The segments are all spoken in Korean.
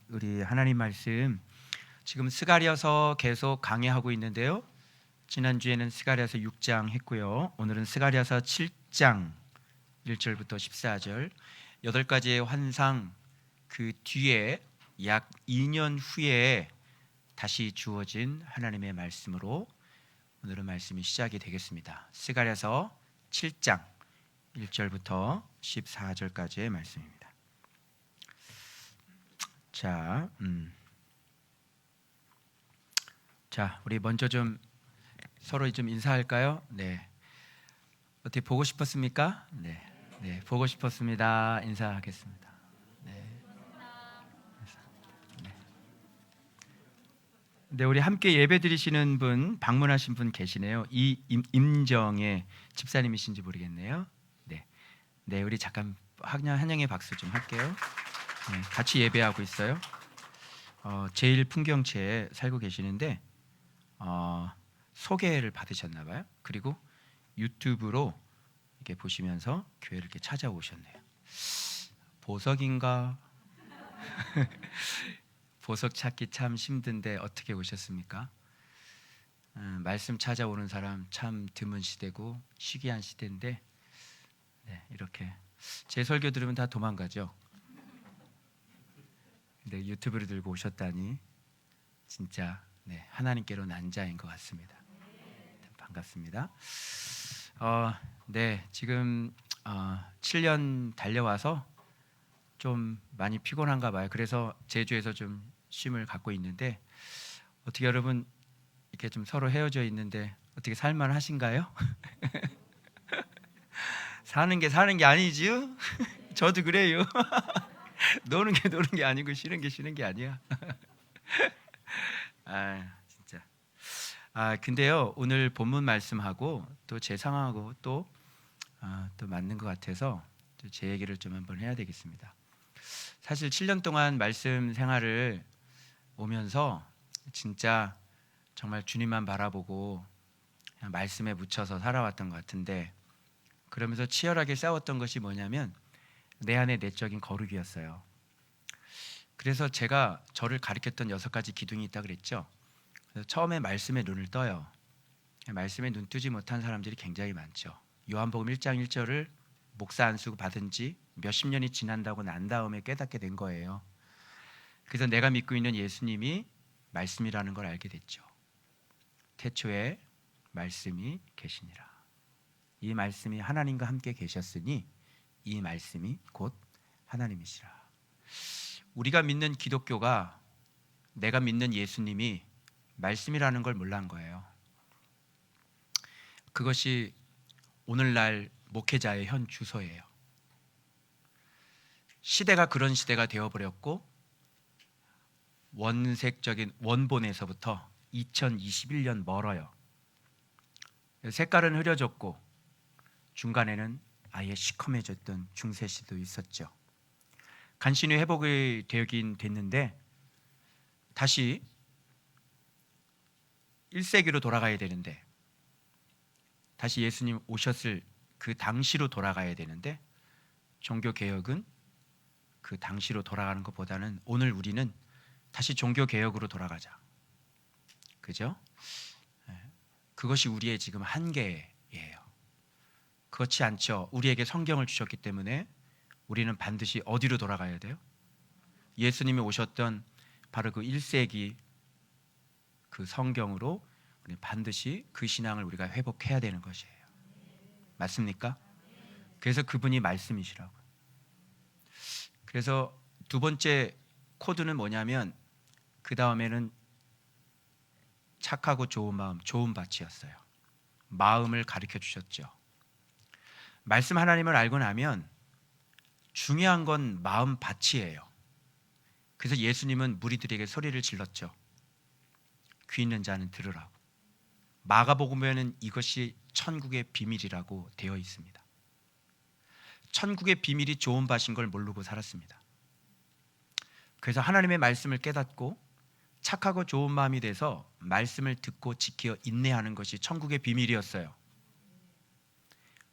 우리 하나님 말씀 지금 스가랴서 계속 강해하고 있는데요. 지난주에는 스가랴서 6장 했고요. 오늘은 스가랴서 7장 1절부터 14절 8가지의 환상 그 뒤에 약 2년 후에 다시 주어진 하나님의 말씀으로 오늘은 말씀이 시작이 되겠습니다. 스가랴서 7장 1절부터 14절까지의 말씀입니다. 자, 우리 먼저 좀 서로 좀 인사할까요? 네. 어떻게 보고 싶었습니까? 네. 네, 보고 싶었습니다. 인사하겠습니다. 네. 네, 우리 함께 예배 드리시는 분, 방문하신 분 계시네요. 임정의 집사님이신지 모르겠네요. 네. 네, 우리 잠깐 한영의 박수 좀 할게요. 네, 같이 예배하고 있어요. 제일 풍경채에 살고 계시는데 소개를 받으셨나 봐요. 그리고 유튜브로 이렇게 보시면서 교회를 이렇게 찾아오셨네요. 보석인가? 보석 찾기 참 힘든데 어떻게 오셨습니까? 말씀 찾아오는 사람 참 드문 시대고 시기한 시대인데 네, 이렇게 제 설교 들으면 다 도망가죠. 근데 유튜브를 들고 오셨다니 진짜 네, 하나님께로 난 자인 것 같습니다. 반갑습니다. 네, 지금 7년 달려와서 좀 많이 피곤한가 봐요. 그래서 제주에서 좀 쉼을 갖고 있는데 어떻게 여러분 이렇게 좀 서로 헤어져 있는데 어떻게 살만하신가요? 사는 게 아니지요? 저도 그래요. 노는 게 아니고 쉬는 게 아니야. 진짜. 근데요 오늘 본문 말씀하고 또 제 상황하고 또 맞는 것 같아서 제 얘기를 좀 한번 해야 되겠습니다. 사실 7년 동안 말씀 생활을 오면서 진짜 정말 주님만 바라보고 그냥 말씀에 묻혀서 살아왔던 것 같은데 그러면서 치열하게 싸웠던 것이 뭐냐면 내 안의 내적인 거룩이었어요. 그래서 제가 저를 가르쳤던 6가지 기둥이 있다 그랬죠. 그래서 처음에 말씀에 눈을 떠요. 말씀에 눈 뜨지 못한 사람들이 굉장히 많죠. 요한복음 1장 1절을 목사 안수 받은 지 몇십 년이 지난다고 난 다음에 깨닫게 된 거예요. 그래서 내가 믿고 있는 예수님이 말씀이라는 걸 알게 됐죠. 태초에 말씀이 계시니라. 이 말씀이 하나님과 함께 계셨으니 이 말씀이 곧 하나님이시라. 우리가 믿는 기독교가 내가 믿는 예수님이 말씀이라는 걸 몰란 거예요. 그것이 오늘날 목회자의 현 주소예요. 시대가 그런 시대가 되어버렸고 원색적인 원본에서부터 2021년 멀어요. 색깔은 흐려졌고 중간에는 아예 시커매졌던 중세시도 있었죠. 간신히 회복이 되긴 됐는데 다시 1세기로 돌아가야 되는데 다시 예수님 오셨을 그 당시로 돌아가야 되는데 종교개혁은 그 당시로 돌아가는 것보다는 오늘 우리는 다시 종교개혁으로 돌아가자. 그죠? 그것이 우리의 지금 한계예요. 그렇지 않죠. 우리에게 성경을 주셨기 때문에 우리는 반드시 어디로 돌아가야 돼요? 예수님이 오셨던 바로 그 1세기 그 성경으로 우리 반드시 그 신앙을 우리가 회복해야 되는 것이에요. 맞습니까? 그래서 그분이 말씀이시라고. 그래서 두 번째 코드는 뭐냐면 그 다음에는 착하고 좋은 마음, 좋은 밭이었어요. 마음을 가르쳐 주셨죠. 말씀 하나님을 알고 나면 중요한 건 마음 밭이에요. 그래서 예수님은 무리들에게 소리를 질렀죠. 귀 있는 자는 들으라고. 마가복음에는 이것이 천국의 비밀이라고 되어 있습니다. 천국의 비밀이 좋은 밭인 걸 모르고 살았습니다. 그래서 하나님의 말씀을 깨닫고 착하고 좋은 마음이 돼서 말씀을 듣고 지켜 인내하는 것이 천국의 비밀이었어요.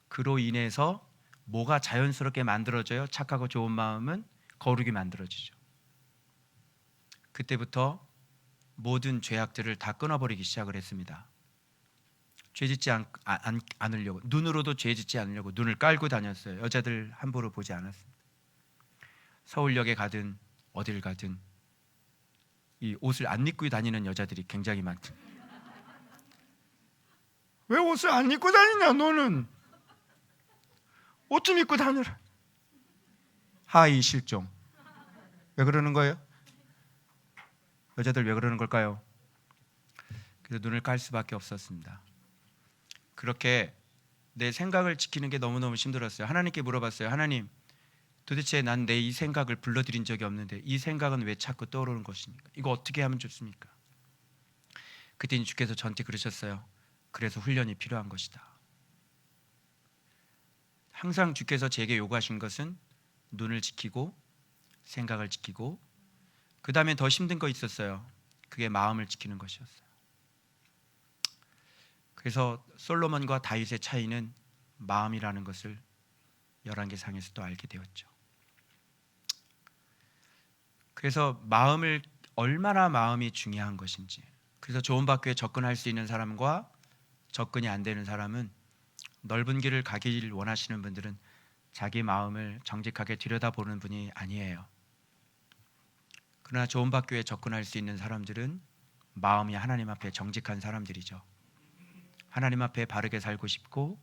그로 인해서 뭐가 자연스럽게 만들어져요? 착하고 좋은 마음은 거룩이 만들어지죠. 그때부터 모든 죄악들을 다 끊어버리기 시작을 했습니다. 죄짓지 않으려고, 눈으로도 죄짓지 않으려고 눈을 깔고 다녔어요. 여자들 함부로 보지 않았습니다. 서울역에 가든 어딜 가든 이 옷을 안 입고 다니는 여자들이 굉장히 많죠. 왜 옷을 안 입고 다니냐 너는? 옷 좀 입고 다녀라. 하이 실종. 왜 그러는 거예요? 여자들 왜 그러는 걸까요? 그래서 눈을 깔 수밖에 없었습니다. 그렇게 내 생각을 지키는 게 너무너무 힘들었어요. 하나님께 물어봤어요. 하나님, 도대체 난 내 이 생각을 불러들인 적이 없는데 이 생각은 왜 자꾸 떠오르는 것입니까? 이거 어떻게 하면 좋습니까? 그때 주께서 저한테 그러셨어요. 그래서 훈련이 필요한 것이다. 항상 주께서 제게 요구하신 것은 눈을 지키고 생각을 지키고, 그 다음에 더 힘든 거 있었어요. 그게 마음을 지키는 것이었어요. 그래서 솔로몬과 다윗의 차이는 마음이라는 것을 열왕기상에서 또 알게 되었죠. 그래서 얼마나 마음이 중요한 것인지, 그래서 좋은 학교에 접근할 수 있는 사람과 접근이 안 되는 사람은, 넓은 길을 가기를 원하시는 분들은 자기 마음을 정직하게 들여다보는 분이 아니에요. 그러나 좋은 학교에 접근할 수 있는 사람들은 마음이 하나님 앞에 정직한 사람들이죠. 하나님 앞에 바르게 살고 싶고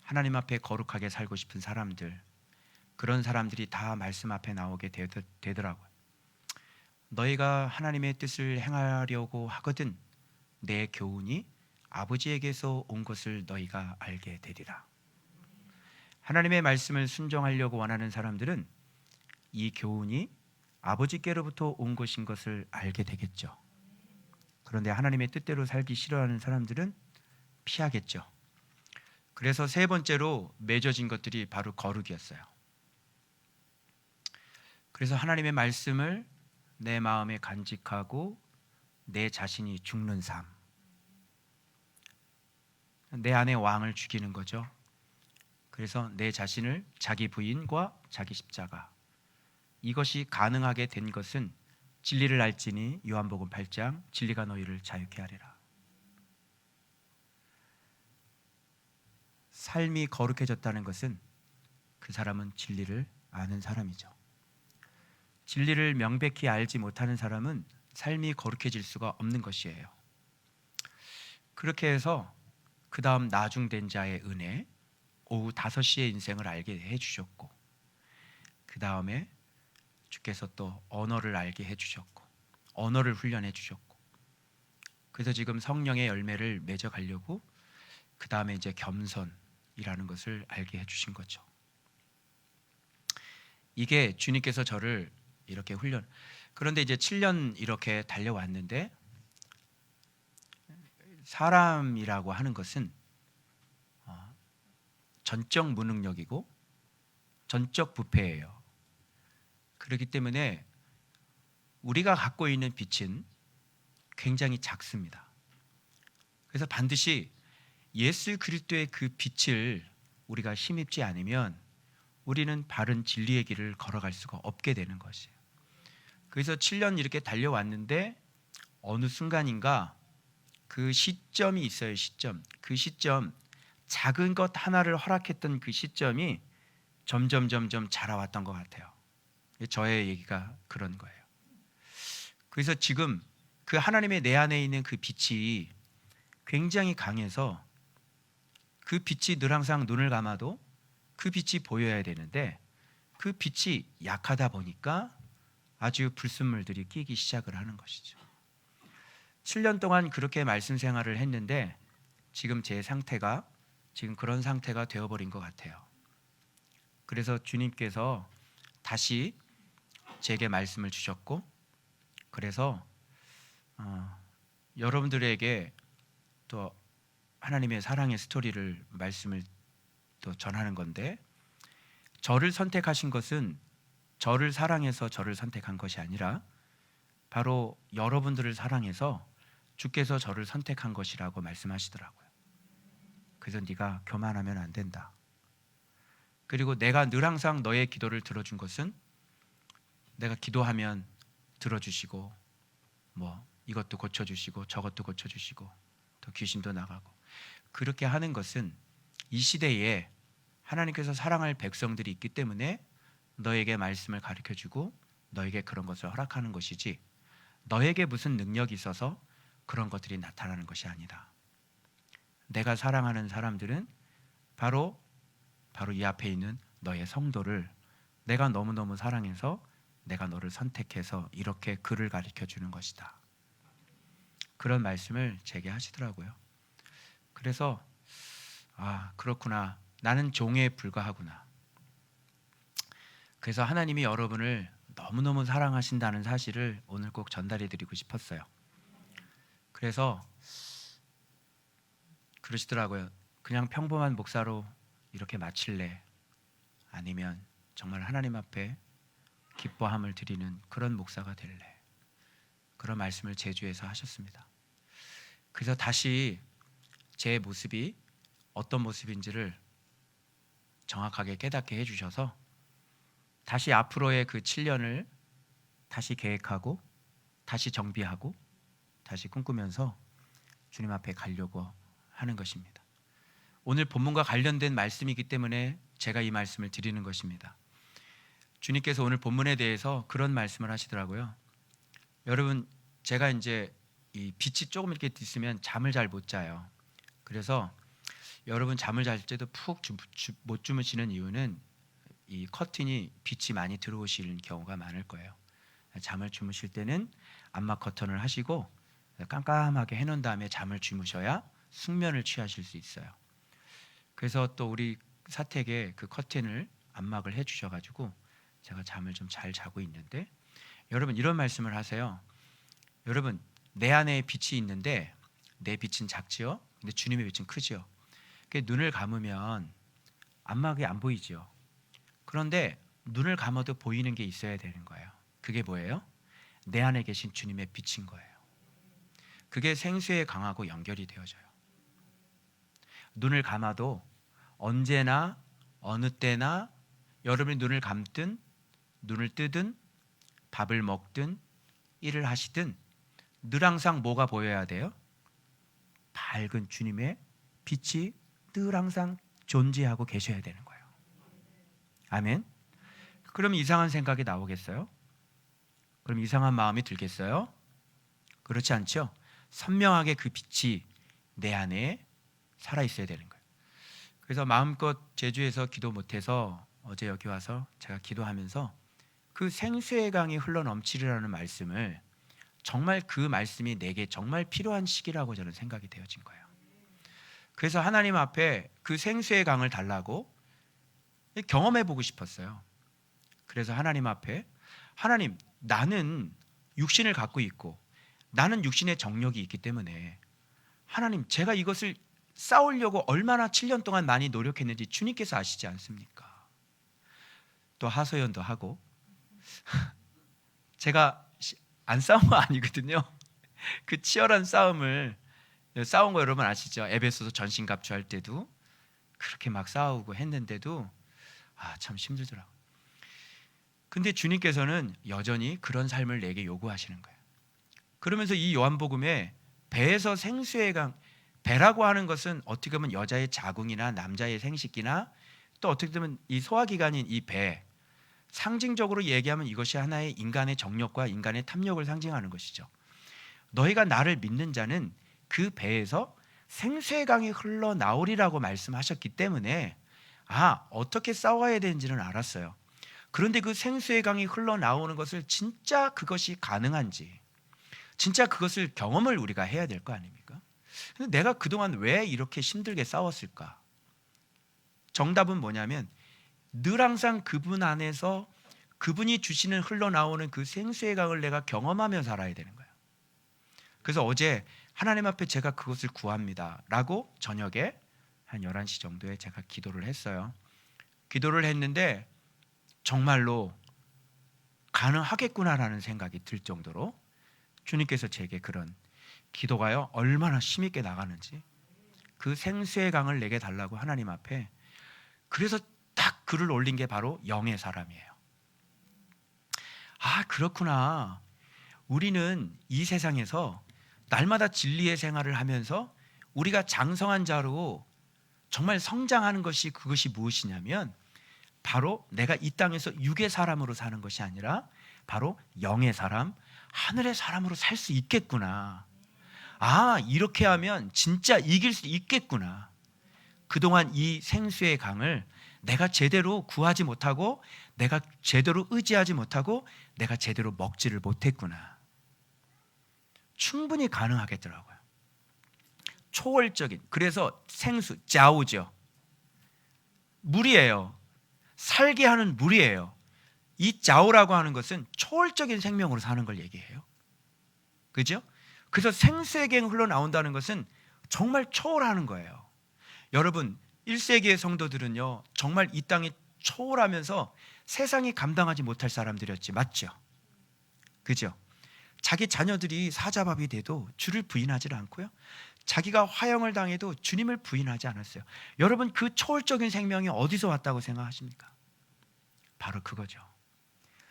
하나님 앞에 거룩하게 살고 싶은 사람들, 그런 사람들이 다 말씀 앞에 나오게 되더라고요. 너희가 하나님의 뜻을 행하려고 하거든 내 교훈이 아버지에게서 온 것을 너희가 알게 되리라. 하나님의 말씀을 순종하려고 원하는 사람들은 이 교훈이 아버지께로부터 온 것인 것을 알게 되겠죠. 그런데 하나님의 뜻대로 살기 싫어하는 사람들은 피하겠죠. 그래서 세 번째로 맺어진 것들이 바로 거룩이었어요. 그래서 하나님의 말씀을 내 마음에 간직하고 내 자신이 죽는 삶, 내 안에 왕을 죽이는 거죠. 그래서 내 자신을 자기 부인과 자기 십자가, 이것이 가능하게 된 것은 진리를 알지니 요한복음 8장 진리가 너희를 자유케 하리라. 삶이 거룩해졌다는 것은 그 사람은 진리를 아는 사람이죠. 진리를 명백히 알지 못하는 사람은 삶이 거룩해질 수가 없는 것이에요. 그렇게 해서 그 다음 나중된 자의 은혜, 오후 5시의 인생을 알게 해주셨고, 그 다음에 주께서 또 언어를 알게 해주셨고, 언어를 훈련해 주셨고, 그래서 지금 성령의 열매를 맺어가려고 그 다음에 이제 겸손이라는 것을 알게 해주신 거죠. 이게 주님께서 저를 이렇게 그런데 이제 7년 이렇게 달려왔는데, 사람이라고 하는 것은 전적 무능력이고 전적 부패예요. 그렇기 때문에 우리가 갖고 있는 빛은 굉장히 작습니다. 그래서 반드시 예수 그리스도의 그 빛을 우리가 힘입지 않으면 우리는 바른 진리의 길을 걸어갈 수가 없게 되는 것이에요. 그래서 7년 이렇게 달려왔는데 어느 순간인가 그 시점이 있어요. 그 시점, 작은 것 하나를 허락했던 그 시점이 점점 자라왔던 것 같아요. 저의 얘기가 그런 거예요. 그래서 지금 그 하나님의 내 안에 있는 그 빛이 굉장히 강해서 그 빛이 늘 항상 눈을 감아도 그 빛이 보여야 되는데, 그 빛이 약하다 보니까 아주 불순물들이 끼기 시작을 하는 것이죠. 7년 동안 그렇게 말씀 생활을 했는데 지금 제 상태가 지금 그런 상태가 되어버린 것 같아요. 그래서 주님께서 다시 제게 말씀을 주셨고, 그래서 여러분들에게 또 하나님의 사랑의 스토리를 말씀을 또 전하는 건데, 저를 선택하신 것은 저를 사랑해서 저를 선택한 것이 아니라 바로 여러분들을 사랑해서 주께서 저를 선택한 것이라고 말씀하시더라고요. 그래서 네가 교만하면 안 된다. 그리고 내가 늘 항상 너의 기도를 들어준 것은 내가 기도하면 들어주시고 뭐 이것도 고쳐주시고 저것도 고쳐주시고 또 귀신도 나가고, 그렇게 하는 것은 이 시대에 하나님께서 사랑할 백성들이 있기 때문에 너에게 말씀을 가르쳐주고 너에게 그런 것을 허락하는 것이지, 너에게 무슨 능력이 있어서 그런 것들이 나타나는 것이 아니다. 내가 사랑하는 사람들은 바로 이 앞에 있는 너의 성도를 내가 너무너무 사랑해서 내가 너를 선택해서 이렇게 글을 가르쳐 주는 것이다. 그런 말씀을 제게 하시더라고요. 그래서 그렇구나, 나는 종에 불과하구나. 그래서 하나님이 여러분을 너무너무 사랑하신다는 사실을 오늘 꼭 전달해 드리고 싶었어요. 그래서 그러시더라고요. 그냥 평범한 목사로 이렇게 마칠래? 아니면 정말 하나님 앞에 기뻐함을 드리는 그런 목사가 될래? 그런 말씀을 제주에서 하셨습니다. 그래서 다시 제 모습이 어떤 모습인지를 정확하게 깨닫게 해주셔서 다시 앞으로의 그 7년을 다시 계획하고 다시 정비하고 다시 꿈꾸면서 주님 앞에 가려고 하는 것입니다. 오늘 본문과 관련된 말씀이기 때문에 제가 이 말씀을 드리는 것입니다. 주님께서 오늘 본문에 대해서 그런 말씀을 하시더라고요. 여러분, 제가 이제 이 빛이 조금 이렇게 있으면 잠을 잘 못 자요. 그래서 여러분 잠을 잘 때도 푹 못 주무시는 이유는 이 커튼이 빛이 많이 들어오시는 경우가 많을 거예요. 잠을 주무실 때는 암막 커튼을 하시고 깜깜하게 해놓은 다음에 잠을 주무셔야 숙면을 취하실 수 있어요. 그래서 또 우리 사택에 그 커튼을 암막을 해주셔가지고 제가 잠을 좀 잘 자고 있는데, 여러분 이런 말씀을 하세요. 여러분, 내 안에 빛이 있는데 내 빛은 작지요? 근데 주님의 빛은 크지요. 눈을 감으면 암막이 안 보이지요. 그런데 눈을 감아도 보이는 게 있어야 되는 거예요. 그게 뭐예요? 내 안에 계신 주님의 빛인 거예요. 그게 생수에 강하고 연결이 되어져요. 눈을 감아도 언제나 어느 때나 여러분이 눈을 감든 눈을 뜨든 밥을 먹든 일을 하시든 늘 항상 뭐가 보여야 돼요? 밝은 주님의 빛이 늘 항상 존재하고 계셔야 되는 거예요. 아멘. 그럼 이상한 생각이 나오겠어요? 그럼 이상한 마음이 들겠어요? 그렇지 않죠? 선명하게 그 빛이 내 안에 살아있어야 되는 거예요. 그래서 마음껏 제주에서 기도 못해서 어제 여기 와서 제가 기도하면서 그 생수의 강이 흘러넘치리라는 말씀을, 정말 그 말씀이 내게 정말 필요한 시기라고 저는 생각이 되어진 거예요. 그래서 하나님 앞에 그 생수의 강을 달라고 경험해 보고 싶었어요. 그래서 하나님 앞에, 하나님, 나는 육신을 갖고 있고 나는 육신의 정력이 있기 때문에 하나님, 제가 이것을 쌓으려고 얼마나 7년 동안 많이 노력했는지 주님께서 아시지 않습니까? 또 하소연도 하고 제가 안 싸운 거 아니거든요. 그 치열한 싸움을 싸운 거 여러분 아시죠? 에베소서 전신갑주할 때도 그렇게 막 싸우고 했는데도 참 힘들더라고요. 근데 주님께서는 여전히 그런 삶을 내게 요구하시는 거예요. 그러면서 이 요한복음에 배에서 생수의 강, 배라고 하는 것은 어떻게 보면 여자의 자궁이나 남자의 생식기나 또 어떻게 보면 이 소화기관인 이 배, 상징적으로 얘기하면 이것이 하나의 인간의 정력과 인간의 탐욕을 상징하는 것이죠. 너희가 나를 믿는 자는 그 배에서 생수의 강이 흘러나오리라고 말씀하셨기 때문에 어떻게 싸워야 되는지는 알았어요. 그런데 그 생수의 강이 흘러나오는 것을 진짜 그것이 가능한지, 진짜 그것을 경험을 우리가 해야 될 거 아닙니까? 근데 내가 그동안 왜 이렇게 힘들게 싸웠을까? 정답은 뭐냐면 늘 항상 그분 안에서 그분이 주시는 흘러나오는 그 생수의 강을 내가 경험하며 살아야 되는 거예요. 그래서 어제 하나님 앞에 제가 그것을 구합니다 라고 저녁에 한 11시 정도에 제가 기도를 했어요. 기도를 했는데 정말로 가능하겠구나라는 생각이 들 정도로 주님께서 제게 그런 기도가요 얼마나 힘있게 나가는지, 그 생수의 강을 내게 달라고 하나님 앞에, 그래서 딱 글을 올린 게 바로 영의 사람이에요. 그렇구나. 우리는 이 세상에서 날마다 진리의 생활을 하면서 우리가 장성한 자로 정말 성장하는 것이 그것이 무엇이냐면 바로 내가 이 땅에서 육의 사람으로 사는 것이 아니라 바로 영의 사람, 하늘의 사람으로 살 수 있겠구나. 아, 이렇게 하면 진짜 이길 수 있겠구나. 그동안 이 생수의 강을 내가 제대로 구하지 못하고 내가 제대로 의지하지 못하고 내가 제대로 먹지를 못했구나. 충분히 가능하겠더라고요. 초월적인, 그래서 생수, 짜오죠. 물이에요. 살게 하는 물이에요. 이 짜오라고 하는 것은 초월적인 생명으로 사는 걸 얘기해요. 그죠? 그래서 생수의 갱 흘러나온다는 것은 정말 초월하는 거예요. 여러분, 1세기의 성도들은요, 정말 이 땅에 초월하면서 세상이 감당하지 못할 사람들이었지, 맞죠? 그죠? 자기 자녀들이 사자밥이 돼도 주를 부인하지 않고요, 자기가 화형을 당해도 주님을 부인하지 않았어요. 여러분, 그 초월적인 생명이 어디서 왔다고 생각하십니까? 바로 그거죠.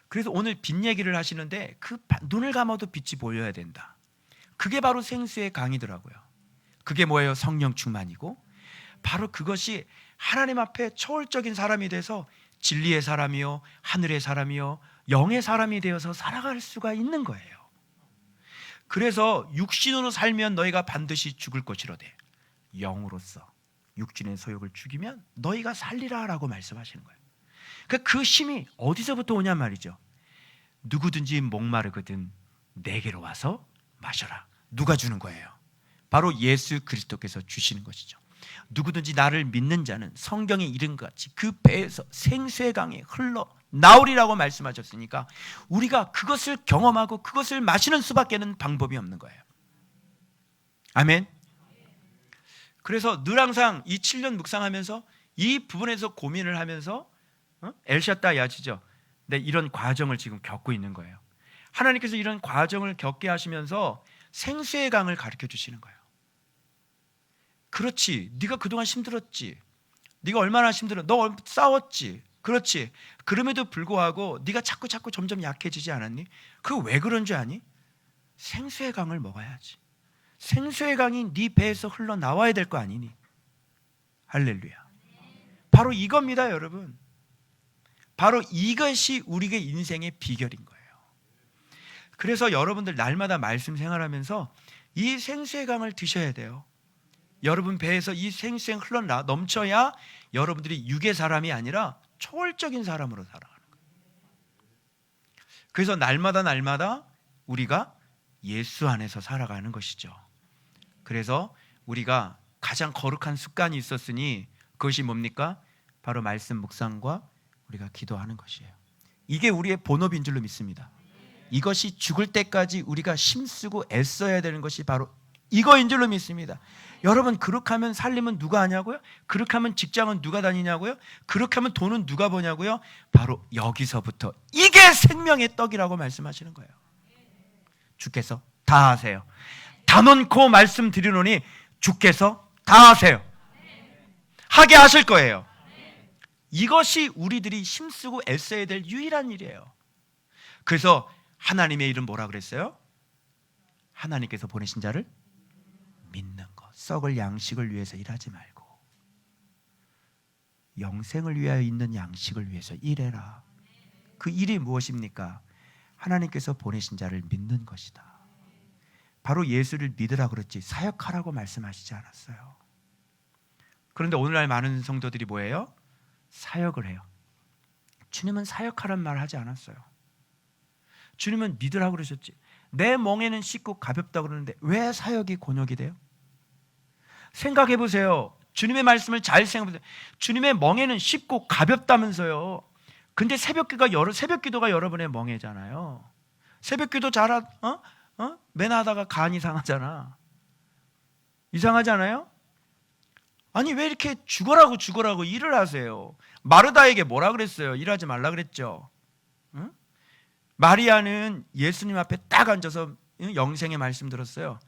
그래서 오늘 빛 얘기를 하시는데 그 눈을 감아도 빛이 보여야 된다. 그게 바로 생수의 강이더라고요. 그게 뭐예요? 성령 충만이고, 바로 그것이 하나님 앞에 초월적인 사람이 돼서 진리의 사람이요, 하늘의 사람이요, 영의 사람이 되어서 살아갈 수가 있는 거예요. 그래서 육신으로 살면 너희가 반드시 죽을 것이로되 영으로서 육신의 소욕을 죽이면 너희가 살리라 라고 말씀하시는 거예요. 그러니까 그 힘이 어디서부터 오냐 말이죠. 누구든지 목마르거든 내게로 와서 마셔라. 누가 주는 거예요? 바로 예수 그리스도께서 주시는 것이죠. 누구든지 나를 믿는 자는 성경에 이른 것 같이 그 배에서 생수의 강이 흘러 나오리라고 말씀하셨으니까 우리가 그것을 경험하고 그것을 마시는 수밖에는 방법이 없는 거예요. 아멘. 그래서 늘 항상 이 7년 묵상하면서 이 부분에서 고민을 하면서 엘샤다이 아시죠? 네, 이런 과정을 지금 겪고 있는 거예요. 하나님께서 이런 과정을 겪게 하시면서 생수의 강을 가르쳐 주시는 거예요. 그렇지, 네가 그동안 힘들었지, 네가 얼마나 힘들어, 너 싸웠지, 그렇지. 그럼에도 불구하고 네가 자꾸 점점 약해지지 않았니? 그거 왜 그런 줄 아니? 생수의 강을 먹어야지. 생수의 강이 네 배에서 흘러나와야 될 거 아니니? 할렐루야. 바로 이겁니다, 여러분. 바로 이것이 우리의 인생의 비결인 거예요. 그래서 여러분들 날마다 말씀 생활하면서 이 생수의 강을 드셔야 돼요. 여러분 배에서 이 생수가 흘러 넘쳐야 여러분들이 육의 사람이 아니라 초월적인 사람으로 살아가는 거예요. 그래서 날마다 우리가 예수 안에서 살아가는 것이죠. 그래서 우리가 가장 거룩한 습관이 있었으니 그것이 뭡니까? 바로 말씀 묵상과 우리가 기도하는 것이에요. 이게 우리의 본업인 줄로 믿습니다. 이것이 죽을 때까지 우리가 힘쓰고 애써야 되는 것이 바로 이거인 줄로 믿습니다. 여러분, 그렇게 하면 살림은 누가 하냐고요? 그렇게 하면 직장은 누가 다니냐고요? 그렇게 하면 돈은 누가 버냐고요? 바로 여기서부터 이게 생명의 떡이라고 말씀하시는 거예요. 주께서 다 하세요. 다 놓고 말씀드리노니 주께서 다 하세요. 하게 하실 거예요. 이것이 우리들이 힘쓰고 애써야 될 유일한 일이에요. 그래서 하나님의 일은 뭐라 그랬어요? 하나님께서 보내신 자를 믿는 것. 썩을 양식을 위해서 일하지 말고 영생을 위하여 있는 양식을 위해서 일해라. 그 일이 무엇입니까? 하나님께서 보내신 자를 믿는 것이다. 바로 예수를 믿으라 그랬지 사역하라고 말씀하시지 않았어요. 그런데 오늘날 많은 성도들이 뭐예요? 사역을 해요. 주님은 사역하란 말 하지 않았어요. 주님은 믿으라고 그러셨지. 내 멍에는 쉽고 가볍다 그러는데 왜 사역이 곤욕이 돼요? 생각해 보세요. 주님의 말씀을 잘 생각해 보세요. 주님의 멍에는 쉽고 가볍다면서요. 근데 새벽 기도가 여러분의 멍에잖아요. 새벽 기도 맨 하다가 간 이상하잖아. 이상하지 않아요? 아니 왜 이렇게 죽어라고 일을 하세요? 마르다에게 뭐라 그랬어요? 일하지 말라 그랬죠. 응? 마리아는 예수님 앞에 딱 앉아서 영생의 말씀 들었어요.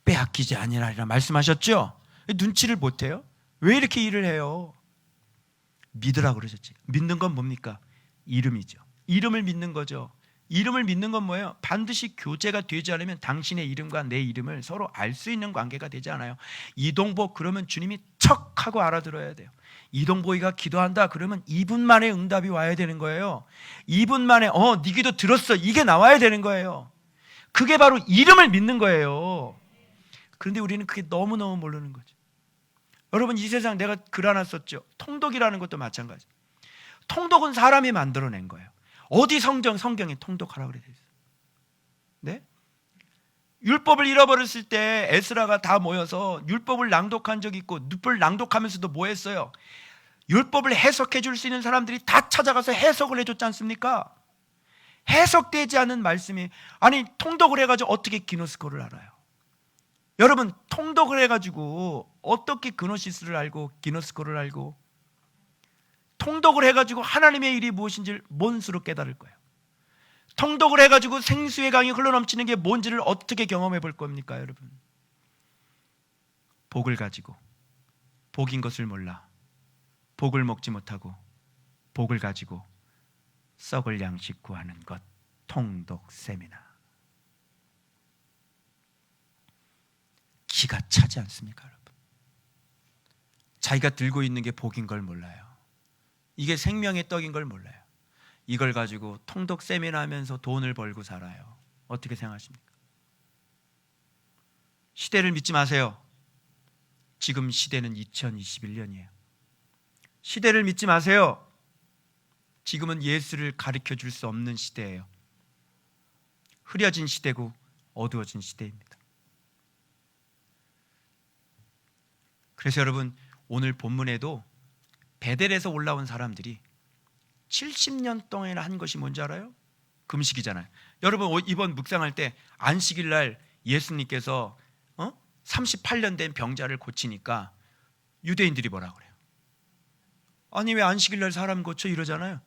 빼앗기지 아니하리라 말씀하셨죠? 눈치를 못해요? 왜 이렇게 일을 해요? 믿으라고 그러셨지. 믿는 건 뭡니까? 이름이죠. 이름을 믿는 거죠. 이름을 믿는 건 뭐예요? 반드시 교제가 되지 않으면 당신의 이름과 내 이름을 서로 알 수 있는 관계가 되지 않아요. 이동복 그러면 주님이 척 하고 알아들어야 돼요. 이동복이가 기도한다 그러면 2분 만에 응답이 와야 되는 거예요. 2분 만에 네 기도 들었어 이게 나와야 되는 거예요. 그게 바로 이름을 믿는 거예요. 그런데 우리는 그게 너무너무 모르는 거죠. 여러분 이 세상 내가 글 하나 썼죠. 통독이라는 것도 마찬가지. 통독은 사람이 만들어낸 거예요. 어디 성경에 통독하라고 그래 있어요. 네? 율법을 잃어버렸을 때 에스라가 다 모여서 율법을 낭독한 적이 있고 율법을 낭독하면서도 뭐 했어요? 율법을 해석해 줄 수 있는 사람들이 다 찾아가서 해석을 해줬지 않습니까? 해석되지 않은 말씀이 아니 통독을 해가지고 어떻게 기노스코를 알아요? 여러분 통독을 해가지고 어떻게 그노시스를 알고 기노스코를 알고 통독을 해가지고 하나님의 일이 무엇인지를 뭔 수로 깨달을 거예요? 통독을 해가지고 생수의 강이 흘러넘치는 게 뭔지를 어떻게 경험해 볼 겁니까 여러분? 복을 가지고 복인 것을 몰라 복을 먹지 못하고 복을 가지고 썩을 양식 구하는 것 통독 세미나. 기가 차지 않습니까 여러분? 자기가 들고 있는 게 복인 걸 몰라요. 이게 생명의 떡인 걸 몰라요. 이걸 가지고 통독 세미나 하면서 돈을 벌고 살아요. 어떻게 생각하십니까? 시대를 믿지 마세요. 지금 시대는 2021년이에요. 시대를 믿지 마세요. 지금은 예수를 가르쳐 줄 수 없는 시대예요. 흐려진 시대고 어두워진 시대입니다. 그래서 여러분 오늘 본문에도 베델에서 올라온 사람들이 70년 동안 한 것이 뭔지 알아요? 금식이잖아요. 여러분 이번 묵상할 때 안식일 날 예수님께서 38년 된 병자를 고치니까 유대인들이 뭐라고 그래요? 아니 왜 안식일 날 사람 고쳐 이러잖아요.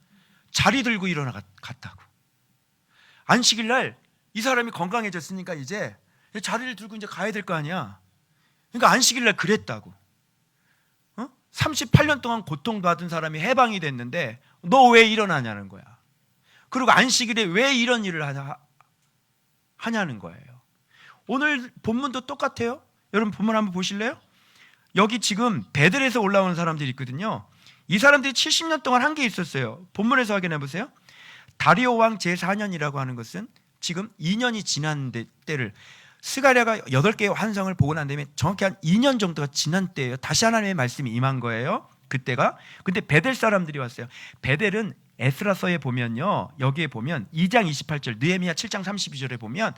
자리 들고 일어나갔다고. 안식일 날 이 사람이 건강해졌으니까 이제 자리를 들고 이제 가야 될 거 아니야. 그러니까 안식일 날 그랬다고. 38년 동안 고통받은 사람이 해방이 됐는데 너 왜 일어나냐는 거야. 그리고 안식일에 왜 이런 일을 하냐는 거예요. 오늘 본문도 똑같아요. 여러분 본문 한번 보실래요? 여기 지금 베델에서 올라오는 사람들이 있거든요. 이 사람들이 70년 동안 한 게 있었어요. 본문에서 확인해 보세요. 다리오 왕 제4년이라고 하는 것은 지금 2년이 지난 때를 스가랴가 8개의 환상을 보고 난 다음에 정확히 한 2년 정도가 지난 때예요. 다시 하나님의 말씀이 임한 거예요. 그때가. 근데 베델 사람들이 왔어요. 베델은 에스라서에 보면요. 여기에 보면 2장 28절, 느헤미야 7장 32절에 보면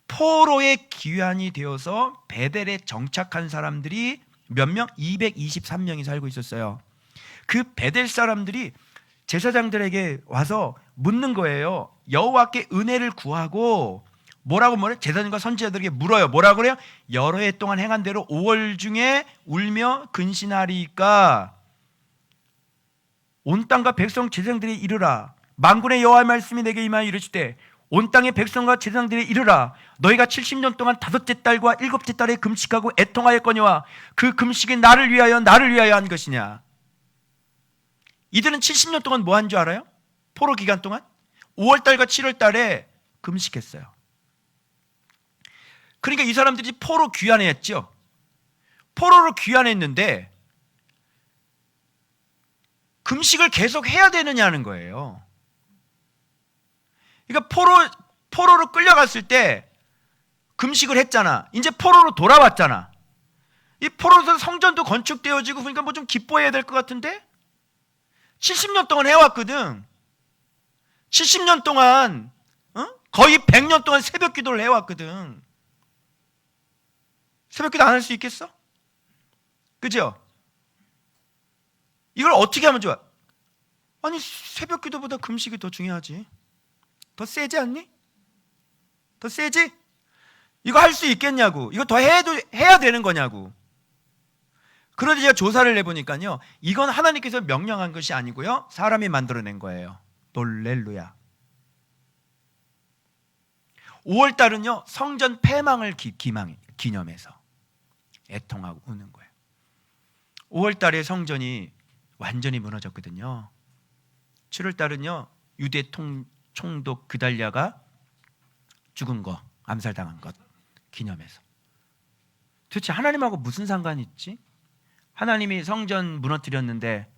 포로의 귀환이 되어서 베델에 정착한 사람들이 몇 명? 223명이 살고 있었어요. 그 베델 사람들이 제사장들에게 와서 묻는 거예요. 여호와께 은혜를 구하고 뭐래? 제사장과 선지자들에게 물어요. 뭐라고 그래요? 여러 해 동안 행한 대로 5월 중에 울며 근신하리까 온 땅과 백성 제사장들이 이르라. 만군의 여호와의 말씀이 내게 임하여 이르시되 온 땅의 백성과 제사장들이 이르라. 너희가 70년 동안 5째 달과 7째 달에 금식하고 애통하였거니와 그 금식이 나를 위하여 한 것이냐. 이들은 70년 동안 뭐 한 줄 알아요? 포로 기간 동안 5월 달과 7월 달에 금식했어요. 그러니까 이 사람들이 포로 귀환했죠. 포로로 귀환했는데 금식을 계속 해야 되느냐는 거예요. 그러니까 포로로 끌려갔을 때 금식을 했잖아. 이제 포로로 돌아왔잖아. 이 포로에서 성전도 건축되어지고 그러니까 뭐 좀 기뻐해야 될 것 같은데 70년 동안 해왔거든. 70년 동안 거의 100년 동안 새벽 기도를 해왔거든. 새벽 기도 안 할 수 있겠어? 그죠? 이걸 어떻게 하면 좋아? 아니 새벽 기도보다 금식이 더 중요하지. 더 세지 않니? 더 세지? 이거 할 수 있겠냐고. 이거 더 해야 되는 거냐고. 그런데 제가 조사를 해보니까요, 이건 하나님께서 명령한 것이 아니고요, 사람이 만들어낸 거예요. 놀렐루야. 5월달은요 성전 폐망을 기념해서 애통하고 우는 거예요. 5월달에 성전이 완전히 무너졌거든요. 7월달은요 유대 총독 그달랴가 죽은 거, 암살당한 것 기념해서. 도대체 하나님하고 무슨 상관이 있지? 하나님이 성전 무너뜨렸는데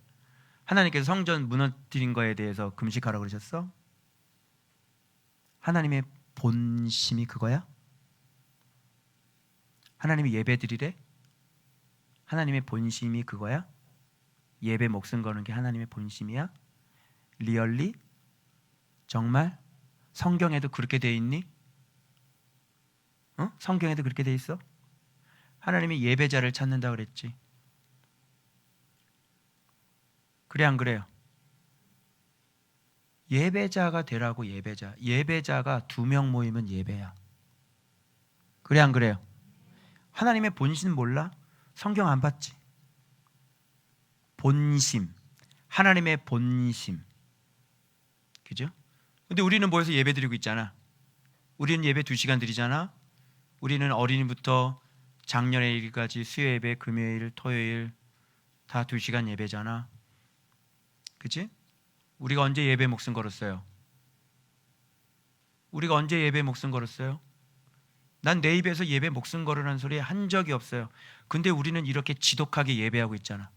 하나님께서 성전 무너뜨린 거에 대해서 금식하라고 그러셨어? 하나님의 본심이 그거야? 하나님이 예배 드리래? 하나님의 본심이 그거야? 예배 목숨 거는 게 하나님의 본심이야? 리얼리? 정말? 성경에도 그렇게 돼 있니? 성경에도 그렇게 돼 있어? 하나님이 예배자를 찾는다고 그랬지. 그래 안 그래요? 예배자가 되라고. 예배자가 2명 모이면 예배야. 그래 안 그래요? 하나님의 본심 몰라? 성경 안 봤지? 본심, 하나님의 본심, 그죠? 근데 우리는 모여서 예배 드리고 있잖아. 우리는 예배 2시간 드리잖아. 우리는 어린이부터 장년일까지 수요예배, 금요일, 토요일 다 2시간 예배잖아. 그치? 우리가 언제 예배 목숨 걸었어요? 우리가 언제 예배 목숨 걸었어요? 난 내 입에서 예배 목숨 걸으라는 소리 한 적이 없어요. 근데 우리는 이렇게 지독하게 예배하고 있잖아.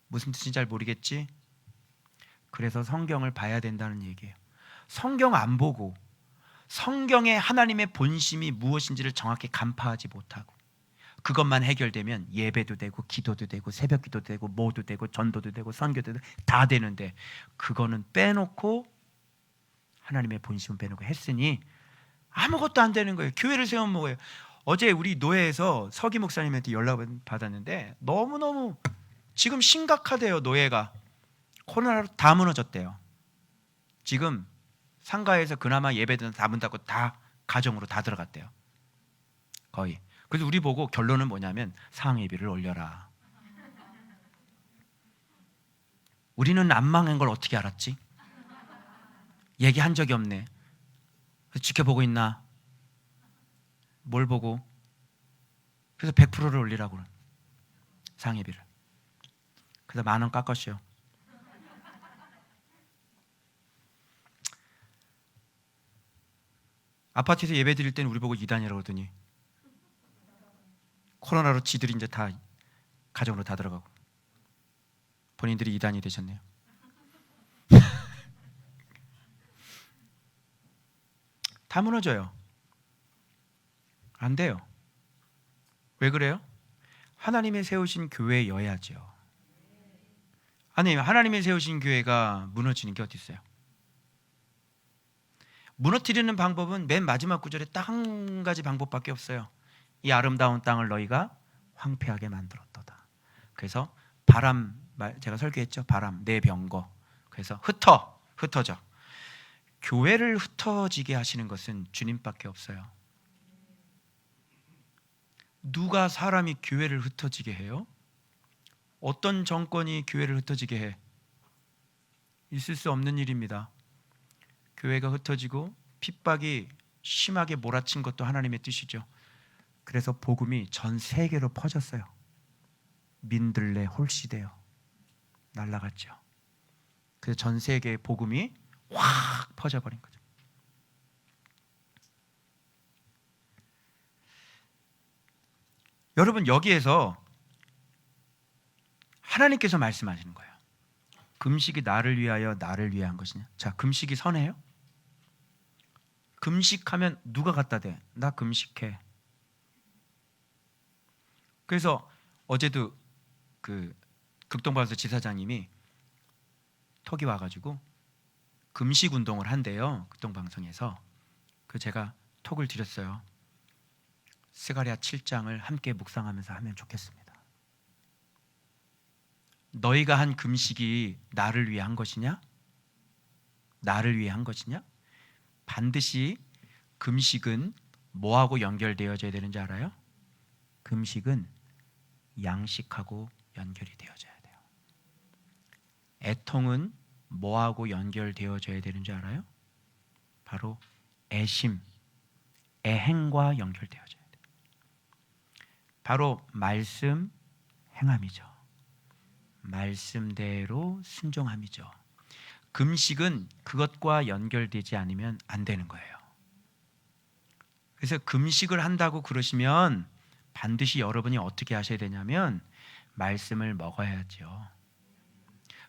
무슨 뜻인지 잘 모르겠지? 그래서 성경을 봐야 된다는 얘기예요. 성경 안 보고 성경의 하나님의 본심이 무엇인지를 정확히 간파하지 못하고 그것만 해결되면 예배도 되고 기도도 되고 새벽 기도도 되고 뭐도 되고 전도도 되고 선교도 되고 다 되는데 그거는 빼놓고 하나님의 본심은 빼놓고 했으니 아무것도 안 되는 거예요. 교회를 세우면 뭐예요? 어제 우리 노예에서 서기 목사님한테 연락을 받았는데 너무너무 지금 심각하대요. 노예가 코로나로 다 무너졌대요. 지금 상가에서 그나마 예배드는 다 문 닫고 다 가정으로 다 들어갔대요. 거의. 그래서 우리 보고 결론은 뭐냐면 상예비를 올려라. 우리는 안 망한 걸 어떻게 알았지? 얘기한 적이 없네. 지켜보고 있나? 뭘 보고? 그래서 100%를 올리라고 상예비를. 그래서 10,000원 깎았어요. 아파트에서 예배 드릴 때는 우리 보고 이단이라고 그러더니 코로나로 지들이 이제 다 가정으로 다 들어가고 본인들이 이단이 되셨네요. 다 무너져요. 안 돼요. 왜 그래요? 하나님이 세우신 교회여야죠. 아니, 하나님이 세우신 교회가 무너지는 게 어디 있어요? 무너뜨리는 방법은 맨 마지막 구절에 딱 한 가지 방법밖에 없어요. 이 아름다운 땅을 너희가 황폐하게 만들었도다. 그래서 바람, 제가 설교했죠. 바람, 내 병거. 그래서 흩어져. 교회를 흩어지게 하시는 것은 주님밖에 없어요. 누가 사람이 교회를 흩어지게 해요? 어떤 정권이 교회를 흩어지게 해? 있을 수 없는 일입니다. 교회가 흩어지고 핍박이 심하게 몰아친 것도 하나님의 뜻이죠. 그래서 복음이 전 세계로 퍼졌어요. 민들레 홀시되어 날아갔죠. 그래서 전 세계의 복음이 확 퍼져버린 거죠. 여러분, 여기에서 하나님께서 말씀하시는 거예요. 금식이 나를 위하여 나를 위해 한 것이냐? 자, 금식이 선해요? 금식하면 누가 갖다 대? 나 금식해. 그래서 어제도 그 극동방에서 지사장님이 톡이 와가지고 금식 운동을 한대요. 극동방송에서. 그 제가 톡을 드렸어요. 스가랴 7장을 함께 묵상하면서 하면 좋겠습니다. 너희가 한 금식이 나를 위해 한 것이냐? 나를 위해 한 것이냐? 반드시 금식은 뭐하고 연결되어져야 되는지 알아요? 금식은 양식하고 연결이 되어져야 돼요. 애통은 뭐하고 연결되어져야 되는지 알아요? 바로 애심, 애행과 연결되어져야 돼요. 바로 말씀, 행함이죠. 말씀대로 순종함이죠. 금식은 그것과 연결되지 않으면 안 되는 거예요. 그래서 금식을 한다고 그러시면 반드시 여러분이 어떻게 하셔야 되냐면 말씀을 먹어야죠.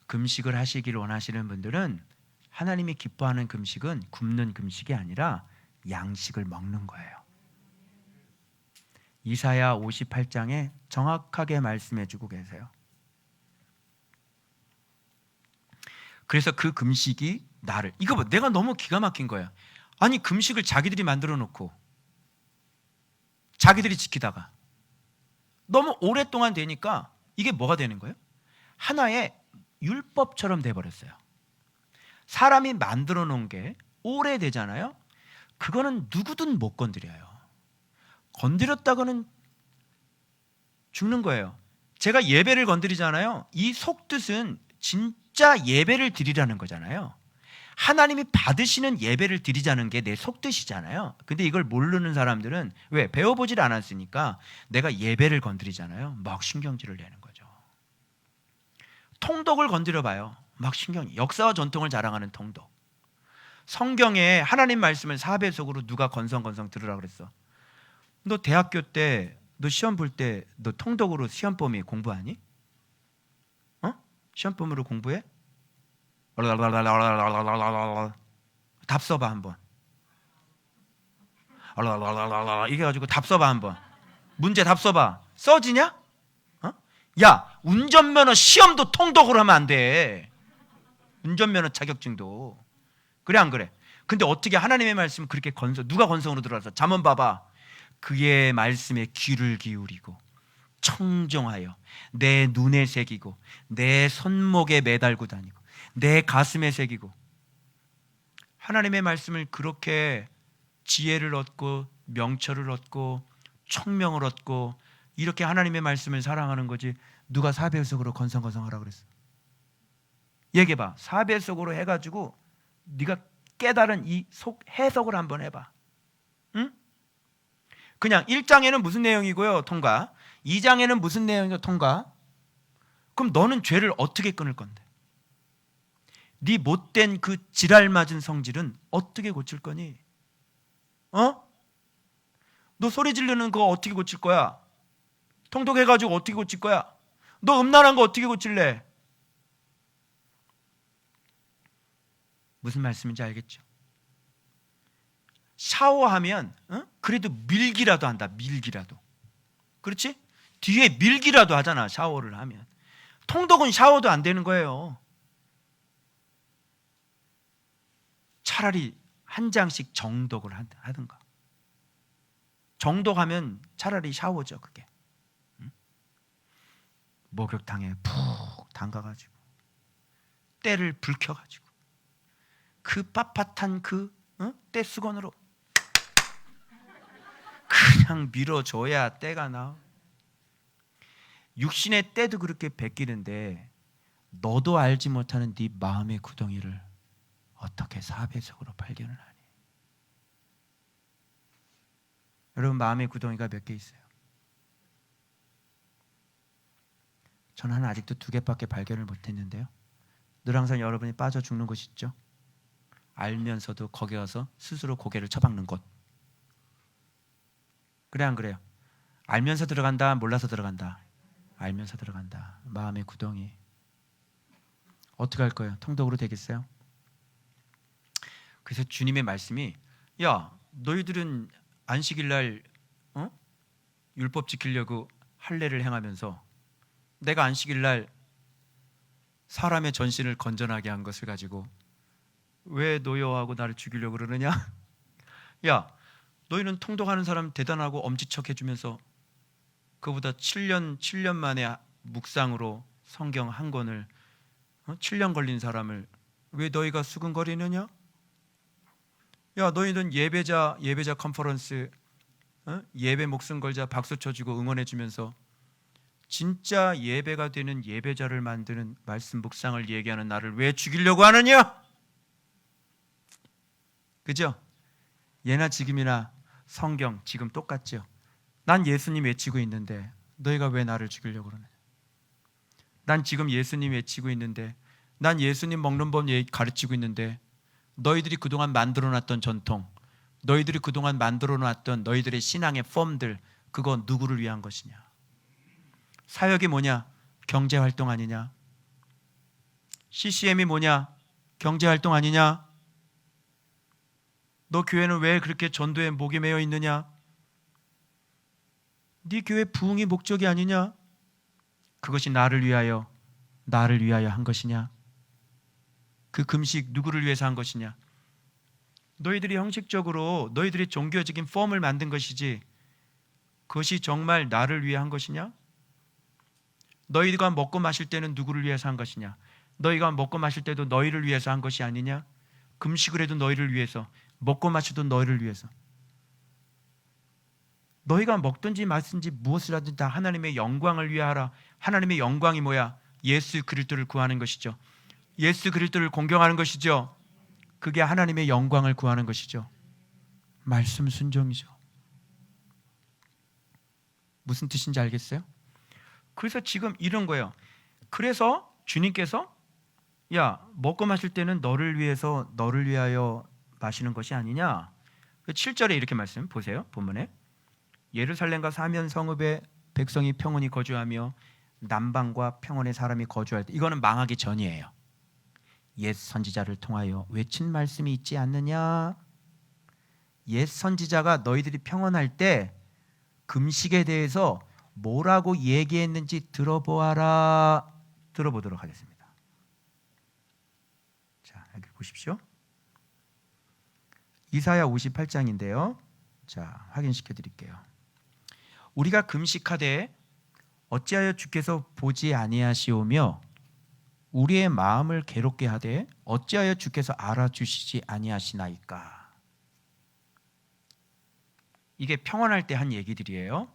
금식을 하시기를 원하시는 분들은 하나님이 기뻐하는 금식은 굶는 금식이 아니라 양식을 먹는 거예요. 이사야 58장에 정확하게 말씀해 주고 계세요. 그래서 그 금식이 나를, 이거 봐, 내가 너무 기가 막힌 거야. 아니 금식을 자기들이 만들어 놓고 자기들이 지키다가 너무 오랫동안 되니까 이게 뭐가 되는 거예요? 하나의 율법처럼 돼버렸어요. 사람이 만들어 놓은 게 오래되잖아요. 그거는 누구든 못 건드려요. 건드렸다가는 죽는 거예요. 제가 예배를 건드리잖아요. 이 속뜻은 진짜 예배를 드리라는 거잖아요. 하나님이 받으시는 예배를 드리자는 게 내 속뜻이잖아요. 근데 이걸 모르는 사람들은 왜? 배워보질 않았으니까 내가 예배를 건드리잖아요. 막 신경질을 내는 거죠. 통독을 건드려봐요. 막 역사와 전통을 자랑하는 통독. 성경에 하나님 말씀을 4배속으로 누가 건성건성 들으라 그랬어? 너 대학교 때, 너 시험 볼 때 너 통독으로 시험범위 공부하니? 시험범위로 공부해? 답 써봐 한번. 이게 가지고 답 써봐 한번. 문제 답 써봐. 써지냐? 야, 운전면허 시험도 통독으로 하면 안 돼. 운전면허 자격증도. 그래 안 그래? 근데 어떻게 하나님의 말씀을 그렇게 누가 건성으로 들어와서 잠언 봐봐. 그의 말씀에 귀를 기울이고 청정하여 내 눈에 새기고 내 손목에 매달고 다니고 내 가슴에 새기고. 하나님의 말씀을 그렇게 지혜를 얻고 명철을 얻고 총명을 얻고 이렇게 하나님의 말씀을 사랑하는 거지. 누가 4배속으로 건성건성하라 그랬어? 얘기해봐. 4배속으로 해가지고 네가 깨달은 이 속 해석을 한번 해봐. 응? 그냥 1장에는 무슨 내용이고요? 통과. 2장에는 무슨 내용이고? 통과. 그럼 너는 죄를 어떻게 끊을 건데? 네 못된 그 지랄 맞은 성질은 어떻게 고칠 거니? 너 소리 지르는 거 어떻게 고칠 거야? 통독해가지고 어떻게 고칠 거야? 너 음란한 거 어떻게 고칠래? 무슨 말씀인지 알겠죠? 샤워하면 그래도 밀기라도 한다. 밀기라도. 그렇지? 뒤에 밀기라도 하잖아. 샤워를 하면. 통독은 샤워도 안 되는 거예요. 차라리 한 장씩 정독을 하든가. 정독하면 차라리 샤워죠. 그게. 목욕탕에 푹 담가가지고 때를 불켜가지고 그 빳빳한 그 때수건으로 그냥 밀어줘야 때가 나와. 육신의 때도 그렇게 베끼는데 너도 알지 못하는 네 마음의 구덩이를 어떻게 4배속으로 발견을 하니? 여러분 마음의 구덩이가 몇 개 있어요? 저는 아직도 2개밖에 발견을 못했는데요. 늘 항상 여러분이 빠져 죽는 곳 있죠? 알면서도 거기 가서 스스로 고개를 쳐박는 곳. 그래 안 그래요? 알면서 들어간다, 몰라서 들어간다? 알면서 들어간다. 마음의 구덩이. 어떻게 할 거예요? 통독으로 되겠어요? 그래서 주님의 말씀이 야, 너희들은 안식일 날 율법 지키려고 할례를 행하면서 내가 안식일 날 사람의 전신을 건전하게 한 것을 가지고 왜 노여워하고 나를 죽이려고 그러느냐? 야, 너희는 통독하는 사람 대단하고 엄지척 해주면서 그보다 7년 만에 묵상으로 성경 한 권을 7년 걸린 사람을 왜 너희가 수근거리느냐? 야, 너희는 예배자 컨퍼런스 예배 목숨 걸자 박수 쳐주고 응원해주면서 진짜 예배가 되는 예배자를 만드는 말씀 묵상을 얘기하는 나를 왜 죽이려고 하느냐? 그죠? 예나 지금이나 성경 지금 똑같죠? 난 예수님 외치고 있는데 너희가 왜 나를 죽이려고 그러느냐? 난 지금 예수님 외치고 있는데 난 예수님 먹는 법 가르치고 있는데 너희들이 그동안 만들어놨던 전통, 너희들이 그동안 만들어놨던 너희들의 신앙의 폼들, 그거 누구를 위한 것이냐? 사역이 뭐냐? 경제활동 아니냐? CCM이 뭐냐? 경제활동 아니냐? 너 교회는 왜 그렇게 전도에 목이 매여 있느냐? 네 교회 부흥이 목적이 아니냐? 그것이 나를 위하여 한 것이냐? 그 금식 누구를 위해서 한 것이냐? 너희들이 형식적으로 너희들이 종교적인 폼을 만든 것이지 그것이 정말 나를 위해 한 것이냐? 너희가 먹고 마실 때는 누구를 위해서 한 것이냐? 너희가 먹고 마실 때도 너희를 위해서 한 것이 아니냐? 금식을 해도 너희를 위해서, 먹고 마셔도 너희를 위해서. 너희가 먹든지 마든지 무엇을 하든지 다 하나님의 영광을 위해 하라. 하나님의 영광이 뭐야? 예수 그리스도를 구하는 것이죠. 예수 그리스도를 공경하는 것이죠. 그게 하나님의 영광을 구하는 것이죠. 말씀 순종이죠. 무슨 뜻인지 알겠어요? 그래서 지금 이런 거예요. 그래서 주님께서 야, 먹고 마실 때는 너를 위해서 너를 위하여 마시는 것이 아니냐. 7절에 이렇게 말씀 보세요. 본문에 예루살렘과 사면 성읍에 백성이 평온히 거주하며 남방과 평온의 사람이 거주할 때, 이거는 망하기 전이에요. 옛 선지자를 통하여 외친 말씀이 있지 않느냐. 옛 선지자가 너희들이 평온할 때 금식에 대해서 뭐라고 얘기했는지 들어보아라. 들어보도록 하겠습니다. 자, 여기 보십시오. 이사야 58장인데요. 자, 확인시켜 드릴게요. 우리가 금식하되 어찌하여 주께서 보지 아니하시오며 우리의 마음을 괴롭게 하되 어찌하여 주께서 알아주시지 아니하시나이까. 이게 평안할 때 한 얘기들이에요.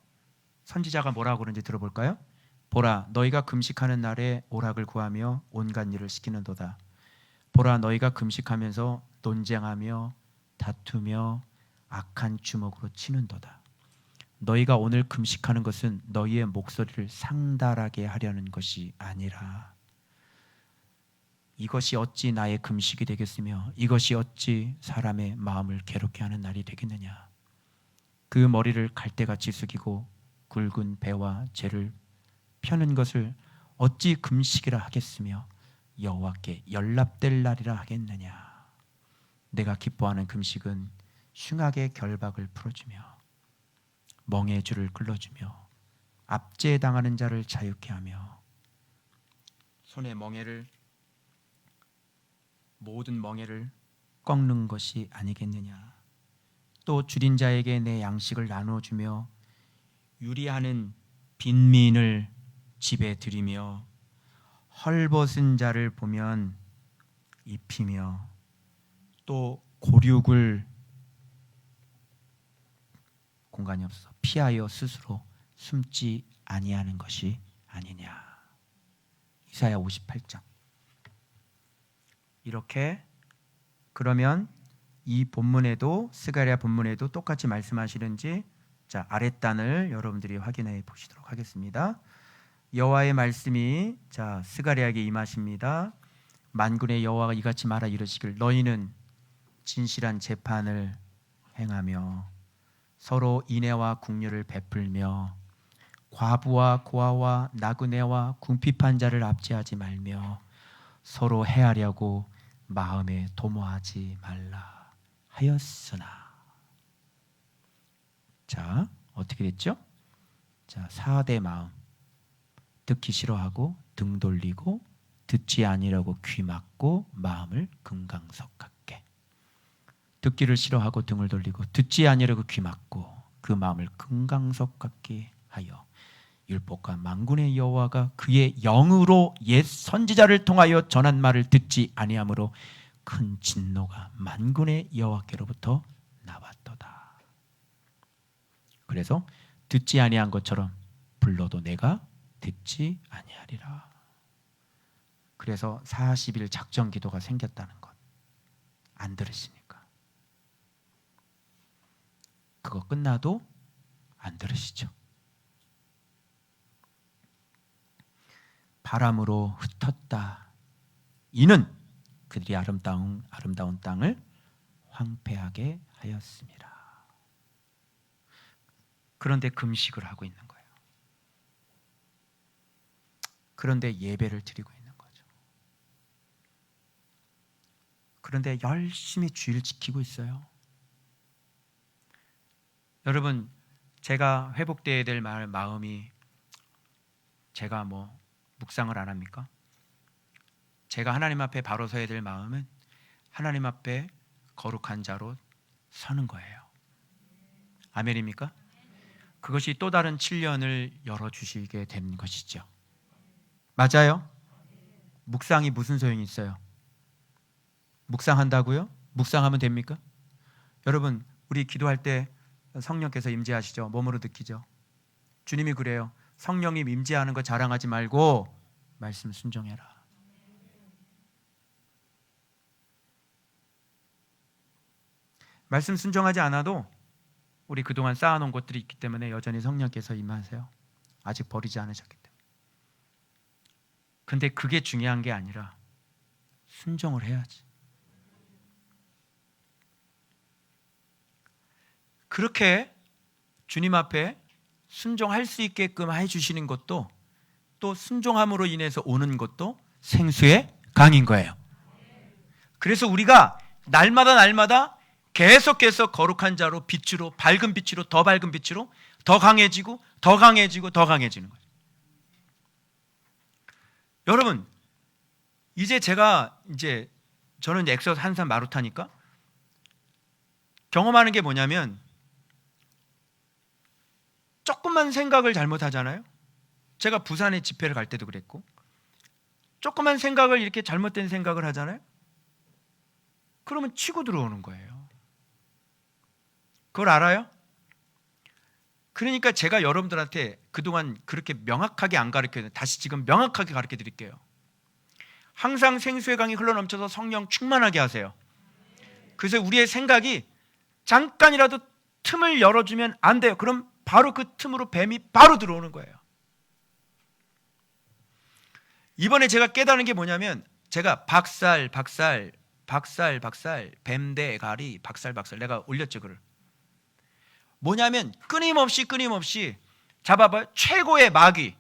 선지자가 뭐라고 그러는지 들어볼까요? 보라, 너희가 금식하는 날에 오락을 구하며 온갖 일을 시키는도다. 보라, 너희가 금식하면서 논쟁하며 다투며 악한 주먹으로 치는도다. 너희가 오늘 금식하는 것은 너희의 목소리를 상달하게 하려는 것이 아니라 이것이 어찌 나의 금식이 되겠으며 이것이 어찌 사람의 마음을 괴롭게 하는 날이 되겠느냐. 그 머리를 갈대같이 숙이고 굵은 배와 재를 펴는 것을 어찌 금식이라 하겠으며 여호와께 연락될 날이라 하겠느냐. 내가 기뻐하는 금식은 흉악의 결박을 풀어주며 멍에 줄을 끌어주며 압제당하는 자를 자유케 하며 손에 모든 멍에를 꺾는 것이 아니겠느냐. 또 줄인 자에게 내 양식을 나누어주며 유리하는 빈민을 집에 들이며 헐벗은 자를 보면 입히며 또 고륙을 공간이 없어서 피하여 스스로 숨지 아니하는 것이 아니냐. 이사야 58장. 이렇게 그러면 이 본문에도 스가랴 본문에도 똑같이 말씀하시는지 자, 아랫단을 여러분들이 확인해 보시도록 하겠습니다. 여호와의 말씀이 자 스가랴에게 임하십니다. 만군의 여호와가 이같이 말하 이르시길 너희는 진실한 재판을 행하며 서로 인애와 국률을 베풀며 과부와 고아와 나그네와 궁핍한 자를 압제하지 말며 서로 해하려고 마음에 도모하지 말라 하였으나. 자, 어떻게 됐죠? 자, 4대 마음. 듣기 싫어하고 등 돌리고 듣지 아니라고 귀 막고 마음을 금강석 같게. 듣기를 싫어하고 등을 돌리고 듣지 아니라고 귀 막고 그 마음을 금강석 같게 하여 율법과 만군의 여호와가 그의 영으로 옛 선지자를 통하여 전한 말을 듣지 아니하므로 큰 진노가 만군의 여호와께로부터 나왔도다. 그래서 듣지 아니한 것처럼 불러도 내가 듣지 아니하리라. 그래서 40일 작정 기도가 생겼다는 것. 안 들으시니까. 그거 끝나도 안 들으시죠. 바람으로 흩었다. 이는 그들이 아름다운 땅을 황폐하게 하였습니다. 그런데 금식을 하고 있는 거예요. 그런데 예배를 드리고 있는 거죠. 그런데 열심히 주의를 지키고 있어요. 여러분, 제가 회복되어야 될 마음이, 제가 묵상을 안 합니까? 제가 하나님 앞에 바로 서야 될 마음은 하나님 앞에 거룩한 자로 서는 거예요. 아멘입니까? 그것이 또 다른 7년을 열어주시게 되는 것이죠. 맞아요? 묵상이 무슨 소용이 있어요? 묵상한다고요? 묵상하면 됩니까? 여러분, 우리 기도할 때 성령께서 임재하시죠. 몸으로 느끼죠. 주님이 그래요. 성령이 임재하는 거 자랑하지 말고 말씀 순종해라. 말씀 순종하지 않아도 우리 그동안 쌓아놓은 것들이 있기 때문에 여전히 성령께서 임하세요. 아직 버리지 않으셨기 때문에. 근데 그게 중요한 게 아니라 순종을 해야지. 그렇게 주님 앞에 순종할 수 있게끔 해주시는 것도, 또 순종함으로 인해서 오는 것도 생수의 강인 거예요. 그래서 우리가 날마다 계속해서 거룩한 자로, 빛으로, 밝은 빛으로, 더 밝은 빛으로 더 강해지고 더 강해지고 더 강해지는 거예요. 여러분, 저는 엑소더스 한산 마루타니까 경험하는 게 뭐냐면, 조금만 생각을 잘못하잖아요. 제가 부산에 집회를 갈 때도 그랬고, 조금만 생각을 이렇게 잘못된 생각을 하잖아요. 그러면 치고 들어오는 거예요. 그걸 알아요? 그러니까 제가 여러분들한테 그동안 그렇게 명확하게 안 가르쳤는데 다시 지금 명확하게 가르쳐 드릴게요. 항상 생수의 강이 흘러넘쳐서 성령 충만하게 하세요. 그래서 우리의 생각이 잠깐이라도 틈을 열어주면 안 돼요. 그럼 바로 그 틈으로 뱀이 바로 들어오는 거예요. 이번에 제가 깨달은 게 뭐냐면, 제가 박살, 뱀대가리, 박살 내가 올렸죠, 글을. 뭐냐면 끊임없이 잡아봐요. 최고의 마귀,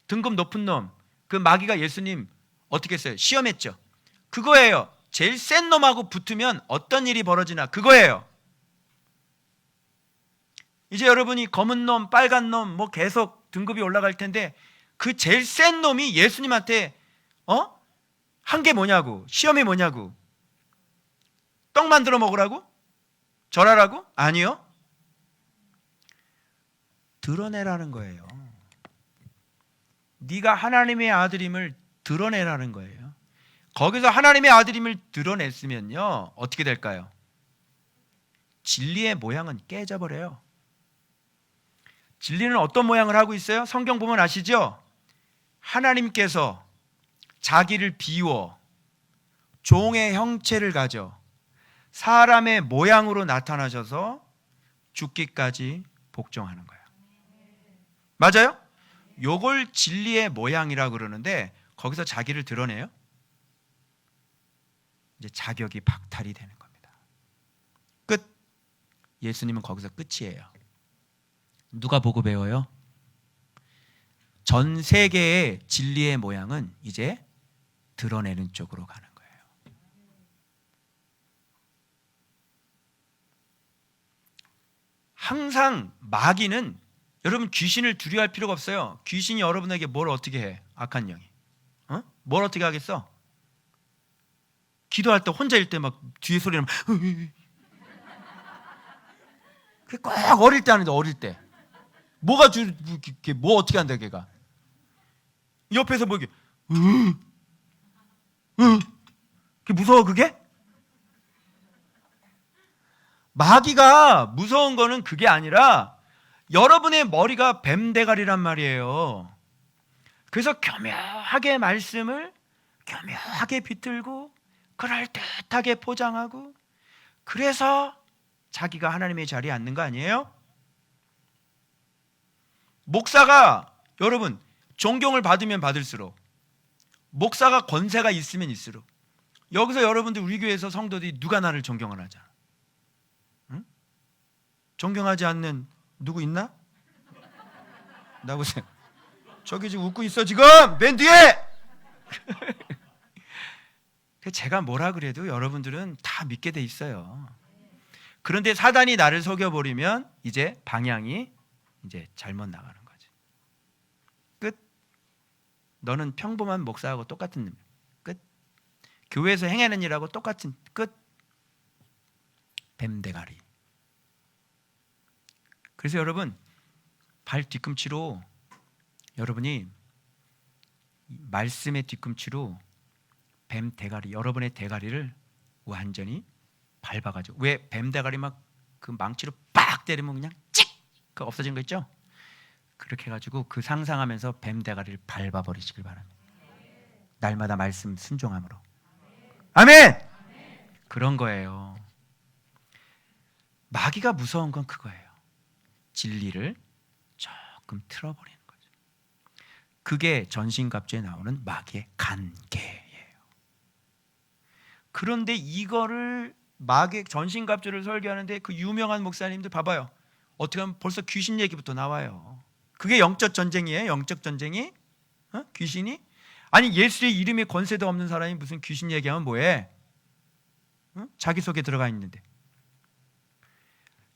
등급 높은 놈, 그 마귀가 예수님 어떻게 했어요? 시험했죠. 그거예요. 제일 센 놈하고 붙으면 어떤 일이 벌어지나, 그거예요. 이제 여러분이 검은 놈, 빨간 놈 계속 등급이 올라갈 텐데, 그 제일 센 놈이 예수님한테 한 게 뭐냐고, 시험이 뭐냐고. 떡 만들어 먹으라고? 절하라고? 아니요. 드러내라는 거예요. 네가 하나님의 아들임을 드러내라는 거예요. 거기서 하나님의 아들임을 드러냈으면요, 어떻게 될까요? 진리의 모양은 깨져버려요. 진리는 어떤 모양을 하고 있어요? 성경 보면 아시죠? 하나님께서 자기를 비워 종의 형체를 가져 사람의 모양으로 나타나셔서 죽기까지 복종하는 거예요. 맞아요? 요걸 진리의 모양이라고 그러는데, 거기서 자기를 드러내요. 이제 자격이 박탈이 되는 겁니다. 끝. 예수님은 거기서 끝이에요. 누가 보고 배워요? 전 세계의 진리의 모양은 이제 드러내는 쪽으로 가는 거예요. 항상 마귀는, 여러분, 귀신을 두려워할 필요가 없어요. 귀신이 여러분에게 뭘 어떻게 해? 악한 영이 뭘 어떻게 하겠어? 기도할 때 혼자일 때 막 뒤에 소리 나면 그게 꼭 어릴 때 하는데, 어릴 때 뭐 어떻게 한다, 걔가 옆에서 이게 그게 무서워. 그게 마귀가 무서운 거는 그게 아니라 여러분의 머리가 뱀대가리란 말이에요. 그래서 교묘하게 말씀을 교묘하게 비틀고 그럴듯하게 포장하고, 그래서 자기가 하나님의 자리에 앉는 거 아니에요? 목사가, 여러분, 존경을 받으면 받을수록 목사가 권세가 있으면 있을수록. 여기서 여러분들 우리 교회에서 성도들이 누가 나를 존경을 하잖아. 응? 존경하지 않는 누구 있나? 나보세요. 저기 지금 웃고 있어 지금 맨 뒤에. 제가 뭐라 그래도 여러분들은 다 믿게 돼 있어요. 그런데 사단이 나를 속여버리면 이제 방향이 이제 잘못 나가는 거지. 끝. 너는 평범한 목사하고 똑같은 놈이야. 끝. 교회에서 행하는 일하고 똑같은 끝. 뱀대가리. 그래서 여러분 발 뒤꿈치로 여러분이 말씀의 뒤꿈치로 뱀 대가리, 여러분의 대가리를 완전히 밟아가지고, 왜 뱀 대가리 막 그 망치로 빡 때리면 그냥 찍! 그 없어진 거 있죠? 그렇게 해가지고 그 상상하면서 뱀 대가리를 밟아버리시길 바랍니다. 날마다 말씀 순종함으로. 아멘! 그런 거예요. 마귀가 무서운 건 그거예요. 진리를 조금 틀어버리는 거죠. 그게 전신갑주에 나오는 마귀의 간계예요. 그런데 이거를 마귀의 전신갑주를 설교하는데 그 유명한 목사님들 봐봐요. 어떻게 하면 벌써 귀신 얘기부터 나와요. 그게 영적 전쟁이에요. 영적 전쟁이. 귀신이? 아니 예수의 이름에 권세도 없는 사람이 무슨 귀신 얘기하면 뭐해? 자기 속에 들어가 있는데.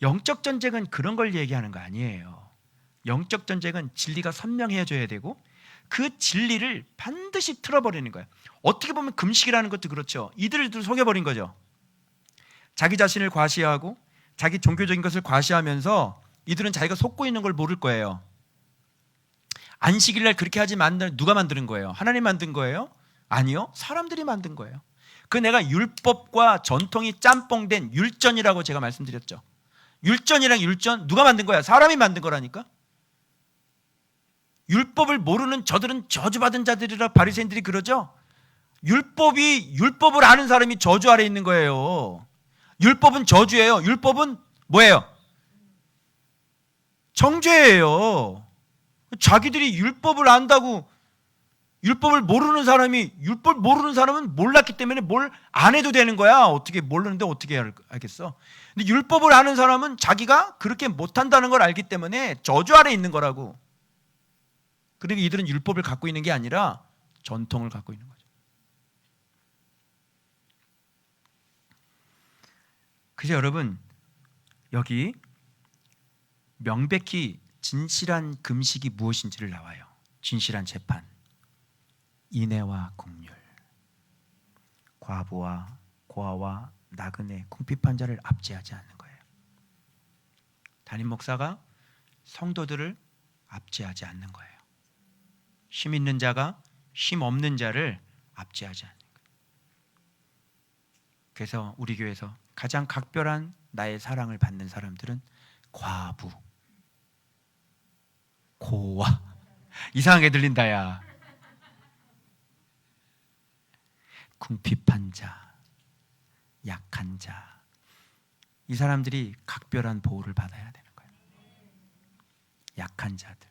영적 전쟁은 그런 걸 얘기하는 거 아니에요. 영적 전쟁은 진리가 선명해져야 되고 그 진리를 반드시 틀어버리는 거예요. 어떻게 보면 금식이라는 것도 그렇죠. 이들을 속여버린 거죠. 자기 자신을 과시하고 자기 종교적인 것을 과시하면서 이들은 자기가 속고 있는 걸 모를 거예요. 안식일날 그렇게 하지 만들 누가 만드는 거예요? 하나님 만든 거예요? 아니요, 사람들이 만든 거예요. 그 내가 율법과 전통이 짬뽕된 율전이라고 제가 말씀드렸죠. 율전이랑 율전 누가 만든 거야? 사람이 만든 거라니까. 율법을 모르는 저들은 저주받은 자들이라 바리새인들이 그러죠. 율법을 아는 사람이 저주 아래 있는 거예요. 율법은 저주예요. 율법은 뭐예요? 정죄예요. 자기들이 율법을 안다고, 율법을 모르는 사람은 몰랐기 때문에 뭘 안 해도 되는 거야. 어떻게 모르는데 어떻게 알겠어? 근데 율법을 아는 사람은 자기가 그렇게 못한다는 걸 알기 때문에 저주 아래 있는 거라고. 그러니까 이들은 율법을 갖고 있는 게 아니라 전통을 갖고 있는 거죠. 그래서 여러분 여기 명백히 진실한 금식이 무엇인지를 나와요. 진실한 재판, 인애와 긍휼, 과부와 고아와 나그네, 궁핍한 자를 압제하지 않는 거예요. 담임 목사가 성도들을 압제하지 않는 거예요. 힘 있는 자가 힘 없는 자를 압제하지 않는 거예요. 그래서 우리 교회에서 가장 각별한 나의 사랑을 받는 사람들은 과부, 고아. 이상하게 들린다 야. 궁핍한 자, 약한 자, 이 사람들이 각별한 보호를 받아야 되는 거예요. 약한 자들.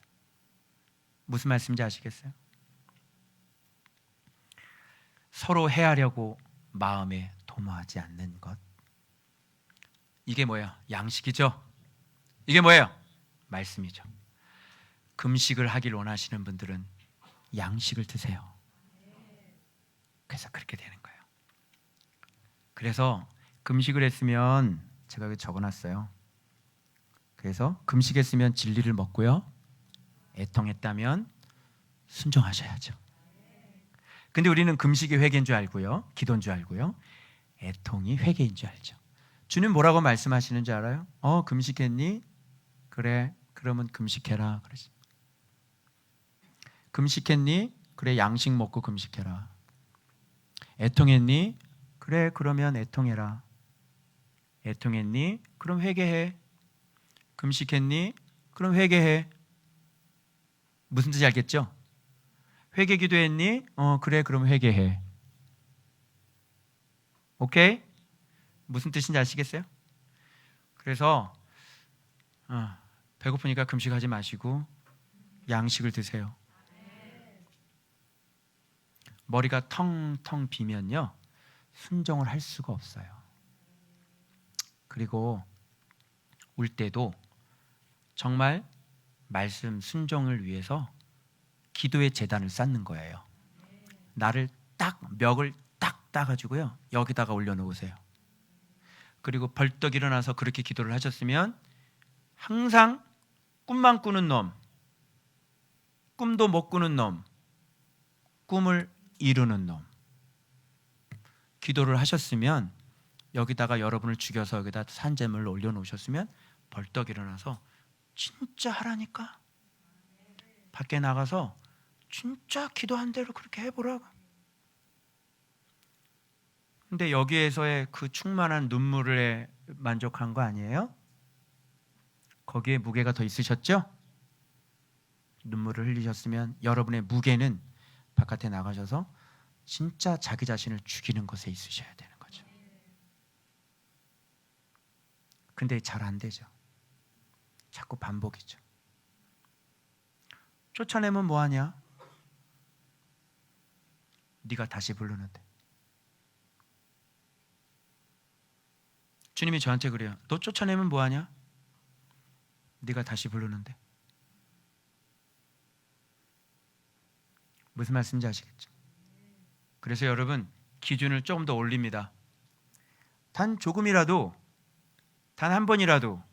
무슨 말씀인지 아시겠어요? 서로 해하려고 마음에 도모하지 않는 것. 이게 뭐예요? 양식이죠. 이게 뭐예요? 말씀이죠. 금식을 하길 원하시는 분들은 양식을 드세요. 그래서 그렇게 되는 거예요. 그래서 금식을 했으면 제가 여기 적어놨어요. 그래서 금식했으면 진리를 먹고요, 애통했다면 순종하셔야죠. 근데 우리는 금식이 회개인 줄 알고요, 기도인 줄 알고요, 애통이 회개인 줄 알죠. 주님 뭐라고 말씀하시는 줄 알아요? 금식했니? 그래, 그러면 금식해라 그러지. 금식했니? 그래, 양식 먹고 금식해라. 애통했니? 그래, 그러면 애통해라. 애통했니? 그럼 회개해. 금식했니? 그럼 회개해. 무슨 뜻인지 알겠죠? 회개 기도했니? 그래, 그럼 회개해. 오케이? 무슨 뜻인지 아시겠어요? 그래서 배고프니까 금식하지 마시고 양식을 드세요. 머리가 텅텅 비면요, 순종을 할 수가 없어요. 그리고 울 때도 정말 말씀 순종을 위해서 기도의 제단을 쌓는 거예요. 나를 딱 멱을 딱 따가지고요, 여기다가 올려놓으세요. 그리고 벌떡 일어나서 그렇게 기도를 하셨으면 항상 꿈만 꾸는 놈, 꿈도 못 꾸는 놈, 꿈을 이루는 놈, 기도를 하셨으면 여기다가 여러분을 죽여서 여기다 산재물을 올려놓으셨으면 벌떡 일어나서 진짜 하라니까, 밖에 나가서 진짜 기도한 대로 그렇게 해보라고. 근데 여기에서의 그 충만한 눈물에 만족한 거 아니에요? 거기에 무게가 더 있으셨죠? 눈물을 흘리셨으면 여러분의 무게는 바깥에 나가셔서 진짜 자기 자신을 죽이는 것에 있으셔야 되는 거죠. 근데 잘 안 되죠. 자꾸 반복이죠. 쫓아내면 뭐하냐? 네가 다시 부르는데. 주님이 저한테 그래요. 너 쫓아내면 뭐하냐? 네가 다시 부르는데. 무슨 말씀인지 아시겠죠? 그래서 여러분, 기준을 조금 더 올립니다. 단 조금이라도, 단 한 번이라도,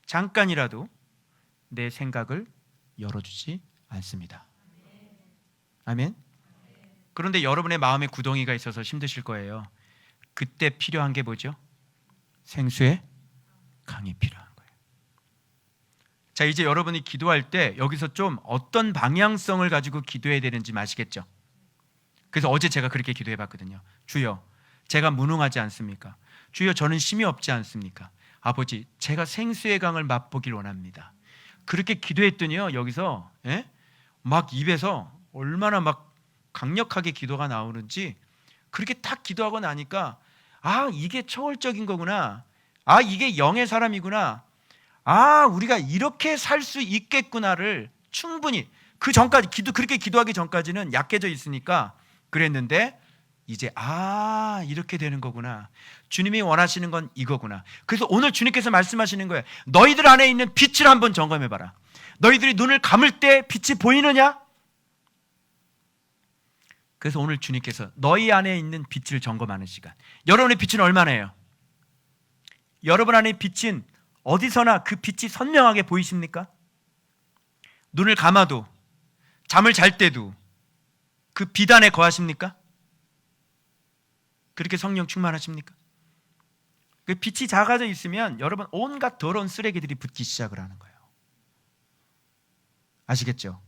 잠깐이라도 내 생각을 열어주지 않습니다. 아멘. 그런데 여러분의 마음에 구덩이가 있어서 힘드실 거예요. 그때 필요한 게 뭐죠? 생수의 강이 필요한 거예요. 자, 이제 여러분이 기도할 때 여기서 좀 어떤 방향성을 가지고 기도해야 되는지 아시겠죠? 그래서 어제 제가 그렇게 기도해 봤거든요. 주여, 제가 무능하지 않습니까? 주여, 저는 힘이 없지 않습니까? 아버지, 제가 생수의 강을 맛보길 원합니다. 그렇게 기도했더니요, 여기서 막 입에서 얼마나 막 강력하게 기도가 나오는지, 그렇게 딱 기도하고 나니까 아, 이게 초월적인 거구나. 아, 이게 영의 사람이구나. 아, 우리가 이렇게 살 수 있겠구나를 충분히, 그 전까지 그렇게 기도하기 전까지는 약해져 있으니까 그랬는데, 이제 이렇게 되는 거구나. 주님이 원하시는 건 이거구나. 그래서 오늘 주님께서 말씀하시는 거예요. 너희들 안에 있는 빛을 한번 점검해 봐라. 너희들이 눈을 감을 때 빛이 보이느냐? 그래서 오늘 주님께서 너희 안에 있는 빛을 점검하는 시간. 여러분의 빛은 얼마나요? 여러분 안에 빛은 어디서나 그 빛이 선명하게 보이십니까? 눈을 감아도, 잠을 잘 때도 그 빛 안에 거하십니까? 그렇게 성령 충만하십니까? 그 빛이 작아져 있으면 여러분 온갖 더러운 쓰레기들이 붙기 시작을 하는 거예요. 아시겠죠?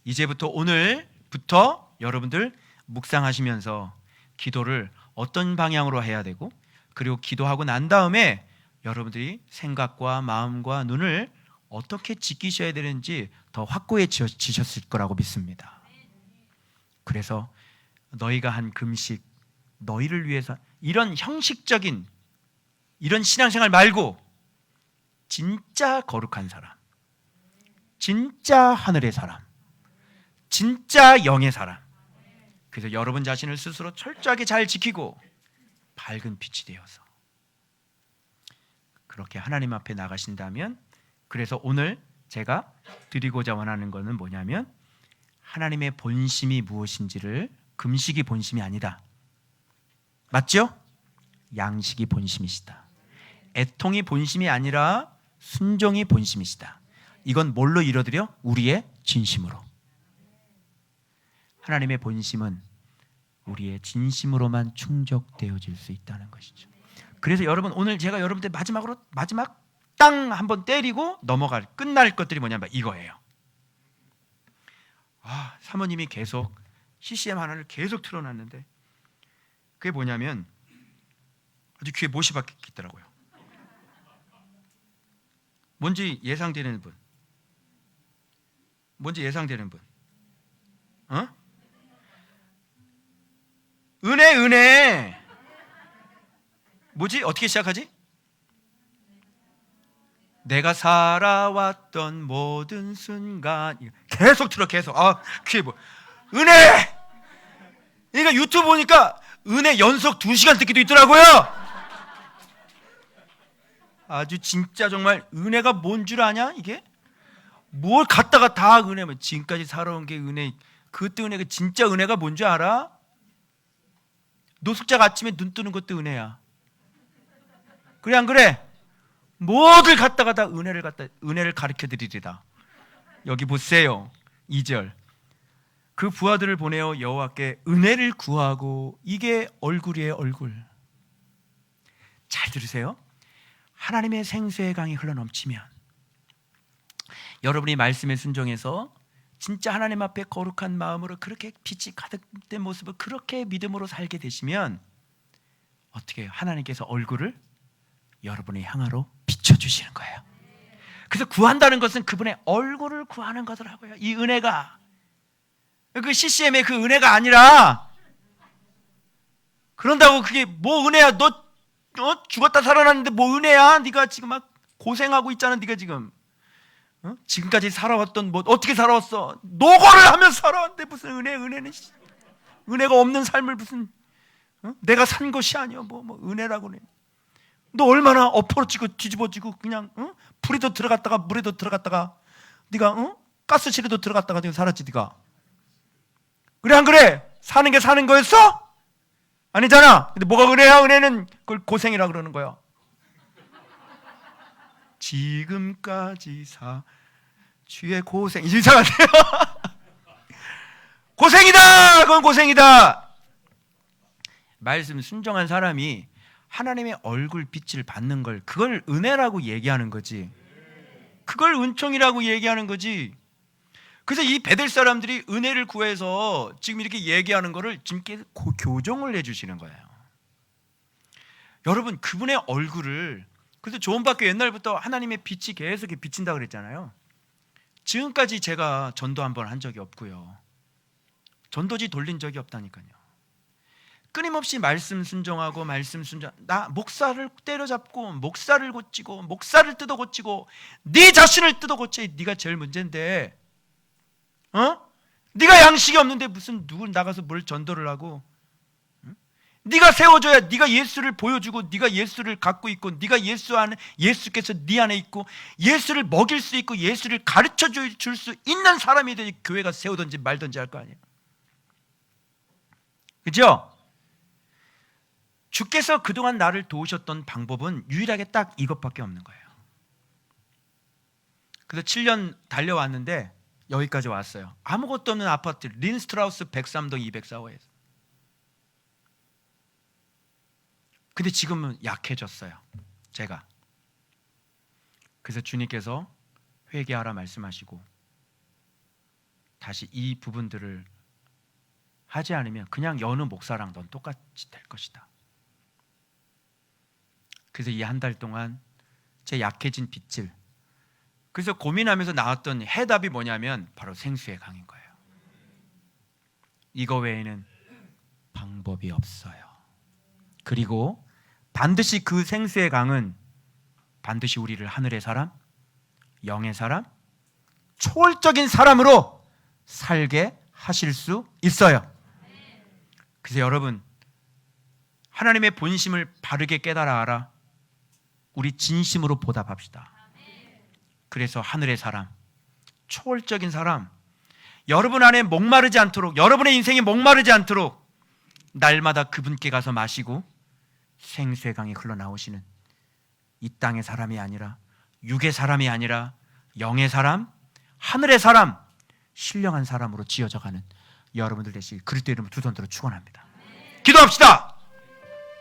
이제부터, 오늘부터 여러분들 묵상하시면서 기도를 어떤 방향으로 해야 되고, 그리고 기도하고 난 다음에 여러분들이 생각과 마음과 눈을 어떻게 지키셔야 되는지 더 확고해지셨을 거라고 믿습니다. 그래서 너희가 한 금식, 너희를 위해서, 이런 형식적인 이런 신앙생활 말고 진짜 거룩한 사람, 진짜 하늘의 사람, 진짜 영의 사람, 그래서 여러분 자신을 스스로 철저하게 잘 지키고 밝은 빛이 되어서 그렇게 하나님 앞에 나가신다면, 그래서 오늘 제가 드리고자 원하는 것은 뭐냐면, 하나님의 본심이 무엇인지를, 금식이 본심이 아니다. 맞죠? 양식이 본심이시다. 애통이 본심이 아니라 순종이 본심이시다. 이건 뭘로 이뤄드려? 우리의 진심으로. 하나님의 본심은 우리의 진심으로만 충족되어질 수 있다는 것이죠. 그래서 여러분, 오늘 제가 여러분들 마지막 땅 한번 때리고 끝날 것들이 뭐냐면 이거예요. 사모님이 계속 CCM 하나를 계속 틀어놨는데, 그게 뭐냐면 아주 귀에 못이 박혔더라고요. 뭔지 예상되는 분? 뭔지 예상되는 분? 은혜. 뭐지? 어떻게 시작하지? 내가 살아왔던 모든 순간. 계속 틀어, 계속. 귀에 뭐? 은혜. 그러니까 유튜브 보니까 은혜 연속 2시간 듣기도 있더라고요. 아주 진짜 정말 은혜가 뭔 줄 아냐 이게? 뭘 갖다가 다 은혜면 지금까지 살아온 게 은혜. 그때 은혜가 진짜 은혜가 뭔 줄 알아? 노숙자가 아침에 눈 뜨는 것도 은혜야. 그래 안 그래? 뭐들 갖다가 다 은혜를 가르쳐 드리리라. 여기 보세요. 2절. 그 부하들을 보내어 여호와께 은혜를 구하고, 이게 얼굴이에요. 얼굴. 잘 들으세요. 하나님의 생수의 강이 흘러넘치면, 여러분이 말씀에 순종해서 진짜 하나님 앞에 거룩한 마음으로 그렇게 빛이 가득된 모습을 그렇게 믿음으로 살게 되시면 어떻게 해요? 하나님께서 얼굴을 여러분의 향하로 비춰주시는 거예요. 그래서 구한다는 것은 그분의 얼굴을 구하는 거더라고요. 이 은혜가 그 CCM의 그 은혜가 아니라, 그런다고 그게 뭐 은혜야? 너 죽었다 살아났는데 뭐 은혜야? 네가 지금 막 고생하고 있잖아. 네가 지금 지금까지 살아왔던, 뭐 어떻게 살아왔어? 노고를 하면서 살아왔는데 무슨 은혜는 은혜가 없는 삶을 무슨 내가 산 것이 아니야. 뭐 은혜라고 그래. 너 얼마나 엎어지고 뒤집어지고 그냥 불에도 들어갔다가 물에도 들어갔다가 네가 가스실에도 들어갔다가 네가 살았지. 네가 그래 안 그래? 사는 게 사는 거였어? 아니잖아. 근데 뭐가 은혜야? 은혜는 그걸 고생이라 그러는 거야. 지금까지 주의 고생. 이상하네요. 고생이다. 그건 고생이다. 말씀 순종한 사람이 하나님의 얼굴 빛을 받는 걸, 그걸 은혜라고 얘기하는 거지. 그걸 은총이라고 얘기하는 거지. 그래서 이 베델 사람들이 은혜를 구해서 지금 이렇게 얘기하는 거를 지금께 교정을 해주시는 거예요. 여러분, 그분의 얼굴을, 그래서 조언받기 옛날부터 하나님의 빛이 계속 비친다 그랬잖아요. 지금까지 제가 전도 한번 한 적이 없고요. 전도지 돌린 적이 없다니까요. 끊임없이 말씀 순종하고 나 목사를 때려잡고 목사를 고치고 목사를 뜯어 고치고 네 자신을 뜯어 고쳐. 네가 제일 문제인데 네가 양식이 없는데 무슨 누굴 나가서 뭘 전도를 하고, 네가 세워줘야 네가 예수를 보여주고 네가 예수를 갖고 있고 네가 예수께서 네 안에 있고 예수를 먹일 수 있고 예수를 가르쳐 줄 수 있는 사람이 되지 교회가 세우든지 말든지 할 거 아니에요. 그죠? 주께서 그동안 나를 도우셨던 방법은 유일하게 딱 이것밖에 없는 거예요. 그래서 7년 달려왔는데 여기까지 왔어요. 아무것도 없는 아파트, 린스트라우스 103동 204호에서. 근데 지금은 약해졌어요, 제가. 그래서 주님께서 회개하라 말씀하시고 다시 이 부분들을 하지 않으면 그냥 여느 목사랑 넌 똑같이 될 것이다. 그래서 이 한 달 동안 제 약해진 빛을, 그래서 고민하면서 나왔던 해답이 뭐냐면 바로 생수의 강인 거예요. 이거 외에는 방법이 없어요. 그리고 반드시 그 생수의 강은 반드시 우리를 하늘의 사람, 영의 사람, 초월적인 사람으로 살게 하실 수 있어요. 그래서 여러분, 하나님의 본심을 바르게 깨달아 알아 우리 진심으로 보답합시다. 그래서 하늘의 사람, 초월적인 사람, 여러분 안에 목마르지 않도록, 여러분의 인생이 목마르지 않도록 날마다 그분께 가서 마시고 생수의 강이 흘러나오시는 이 땅의 사람이 아니라, 육의 사람이 아니라 영의 사람, 하늘의 사람, 신령한 사람으로 지어져가는 여러분들 되시길 그리스도 이름으로 두 손 들어 축원합니다. 기도합시다.